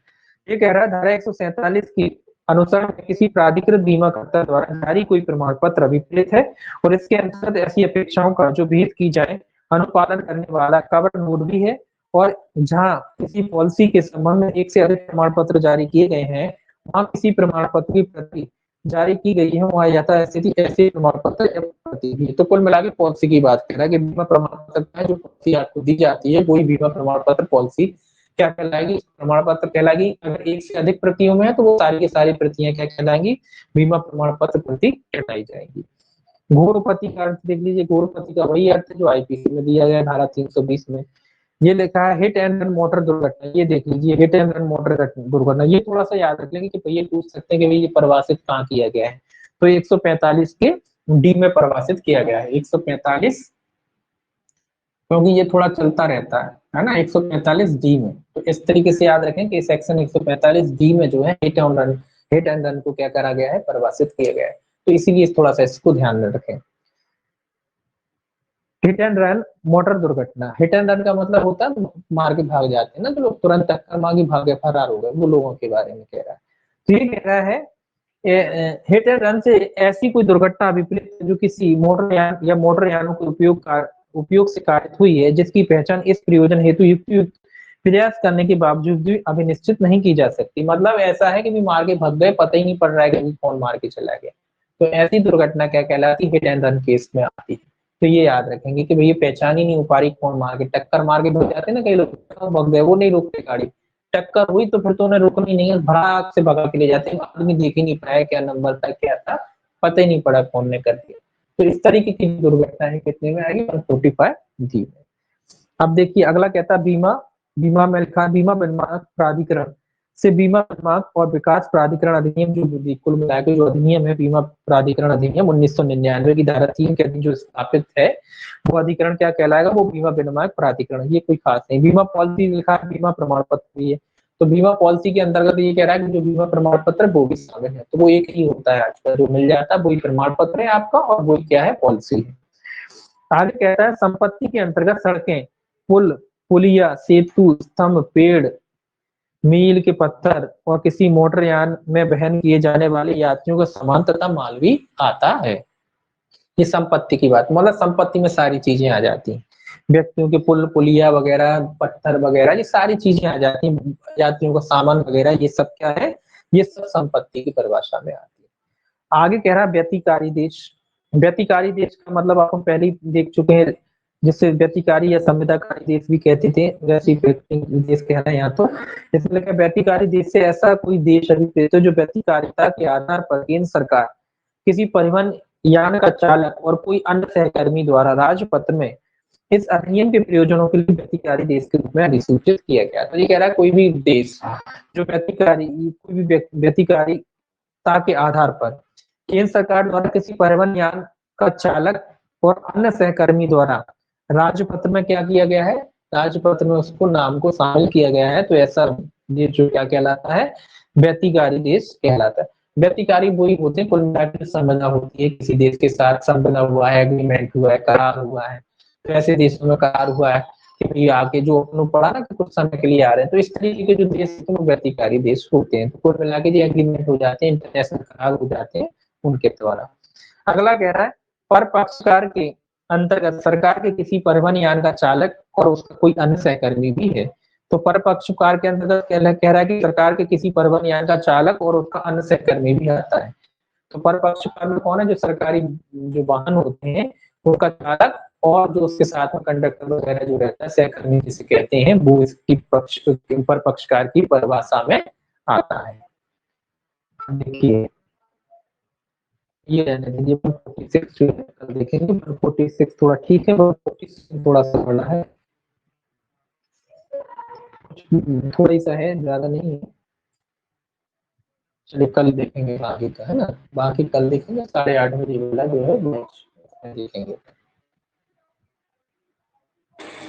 ये कह रहा है धारा 147 की अनुसार किसी प्राधिकृत बीमाकर्ता द्वारा जारी कोई प्रमाण पत्र अभिप्रेत है और इसके अंतर्गत ऐसी अपेक्षाओं का जो विहित की जाए अनुपालन करने वाला कवर नोट भी है, और जहां किसी पॉलिसी के संबंध में एक से अधिक प्रमाण पत्र जारी किए गए हैं वहां किसी प्रमाण पत्र की प्रति जारी की गई है वहां यथास्थिति ऐसे प्रमाण पत्र प्रति भी। तो कुल मिला के पॉलिसी की बात कर रहा है कि बीमा प्रमाण पत्र जो पॉलिसी आपको दी जाती है वही बीमा प्रमाण पत्र पॉलिसी क्या कहलाएगी, प्रमाण पत्र कहलाएगी। अगर एक से अधिक प्रतियों में है तो वो सारी की सारी प्रतियां क्या कहलाएंगी, बीमा प्रमाण पत्र प्रति कहलाई जाएगी। घोरपति का अर्थ देख लीजिए, घोरपति का वही अर्थ है जो आईपीसी में दिया गया धारा 320 में। ये लिखा है हिट एंड रन मोटर दुर्घटना, ये देख लीजिए हिट एंड रन मोटर दुर्घटना, ये थोड़ा सा याद रख लेंगे कि भैया पूछ सकते हैं कि भाई ये परिभाषित कहाँ किया गया है, तो 145 के डी में परिभाषित किया गया है। 145 क्योंकि ये थोड़ा चलता रहता है ना, 145 डी में, तो इस तरीके से याद रखें कि सेक्शन 145 डी में जो है हिट एंड रन को क्या करा गया है, परिभाषित किया गया है, तो इसीलिए थोड़ा सा इसको ध्यान में रखें। हिट एंड रन मोटर दुर्घटना, हिट एंड रन का मतलब होता है मार के भाग जाते हैं ना, तो लोग तुरंत टक्कर मार के भागे फरार हो गए, वो लोगों के बारे में कह रहा है। तो ये कह रहा है हिट एंड रन से ऐसी कोई दुर्घटना अभिप्रेत जो किसी मोटर यान या मोटर यानों के उपयोग से कारित हुई है जिसकी पहचान इस प्रयोजन हेतु युक्त प्रयास करने के बावजूद भी अभी निश्चित नहीं की जा सकती। मतलब ऐसा है कि भी मार के भाग गए, पता ही नहीं पड़ रहा है कि कौन मार के चला गया, तो ऐसी दुर्घटना क्या कहलाती है, हिट एंड रन केस में आती है। तो ये याद रखेंगे कि भैया पहचान ही नहीं हो पा रही कौन मार के, टक्कर मार के भाग जाते हैं ना कई लोग, भाग गए वो नहीं रोकते गाड़ी, टक्कर हुई तो फिर तो उन्हें रुकनी नहीं है, भड़ाक से भगा के ले जाते हैं, आदमी देख ही नहीं पाया क्या नंबर था क्या था, पता ही नहीं पड़ा कौन ने कर दिया। तो इस तरीके की दुर्घटना है कितने में आएगी, 145 जी में। अब देखिए अगला कहता है बीमा में लिखा बीमा विनियामक प्राधिकरण। से बीमा विभाग और विकास प्राधिकरण अधिनियम, जो कुल मिला के जो अधिनियम है बीमा प्राधिकरण अधिनियम 1999 की धारा 3 के अधीन जो स्थापित है, वो अधिकरण क्या कहलाएगा, वो बीमा विनियामक प्राधिकरण। ये कोई खास नहीं। बीमा पॉलिसी लिखा है, बीमा प्रमाण पत्र भी है, तो बीमा पॉलिसी के अंतर्गत ये कह रहा है कि जो बीमा प्रमाण पत्र वो भी शामिल है, तो वो एक ही होता है आजकल जो मिल जाता है, वही प्रमाण पत्र है आपका और वही क्या है, पॉलिसी है। आगे कहता है संपत्ति के अंतर्गत सड़कें, पुल, पुलिया, सेतु, स्तंभ, पेड़, मील के पत्थर और किसी मोटरयान में वहन किए जाने वाले यात्रियों का सामान तथा माल भी आता है। ये संपत्ति की बात, मतलब संपत्ति में सारी चीजें आ जाती हैं, व्यक्तियों के पुल, पुलिया वगैरह, पत्थर वगैरह, ये सारी चीजें आ जाती हैं, यात्रियों का सामान वगैरह, ये सब क्या है, ये सब संपत्ति की परिभाषा में आती है। आगे कह रहा है व्यतिकारी देश। व्यतिकारी देश का मतलब आप पहले ही देख चुके हैं, जिसे व्यतिकारी या संविदाकारी देश भी कहते थे, वैसे देश कहना है यहाँ तो। इसमें लिखा व्यतिकारी देश से ऐसा कोई देश अभिप्रेत है जो व्यतिकारिता के आधार पर केंद्र सरकार, किसी परिवहन यान का चालक और कोई अन्य सहकर्मी द्वारा राजपत्र में इस अधिनियम के प्रयोजनों के लिए व्यतिकारी देश के रूप में अधिसूचित किया गया। तो ये कह रहा है कोई भी देश जो व्यतिकारी, कोई भी व्यतिकारिता के आधार पर केंद्र सरकार द्वारा किसी परिवहन यान का चालक और अन्य सहकर्मी द्वारा राजपत्र में क्या किया गया है, राजपत्र में उसको नाम को शामिल किया गया है, तो ऐसा ये जो क्या कहलाता है, व्यतिकारी देश कहलाता है। व्यतिकारी वही होते हैं, कुल मिलाकर संबंध होती है किसी देश के साथ, संबंध हुआ है, एग्रीमेंट हुआ है, करार हुआ है, तो ऐसे देशों में करार हुआ है कि आगे जो अपनों पढ़ा ना कि कुछ समय के लिए आ रहे हैं, तो इस तरीके के जो देश होते हैं व्यतिकारी देश होते हैं, तो कुल मिला के जो एग्रीमेंट हो जाते हैं, इंटरनेशनल करार हो जाते हैं उनके द्वारा। अगला कह रहा है पर पक्षकार के अंतर्गत सरकार के किसी परिवहन यान का चालक और उसका कोई अन्य सहकर्मी भी है। तो पर पक्षकार के अंतर्गत कह रहा है कि सरकार के किसी परिवहन यान का चालक और उसका अन्य सहकर्मी भी आता है। तो पर पक्षकार में कौन है, जो सरकारी जो वाहन होते हैं उनका चालक और जो उसके साथ में कंडक्टर वगैरह जो रहता है, सहकर्मी जिसे कहते हैं, वो इसकी पर पक्षकार की परिभाषा में आता है। देखिए ये रहने दीजिए, 46 जो है कल देखेंगे, 46 थोड़ा ठीक है, 46 थोड़ा सा बड़ा है, थोड़ा सा है, ज्यादा नहीं है। चलिए कल देखेंगे बाकी का, है ना, बाकी कल देखेंगे 8:30 बजे वाला जो है देखेंगे।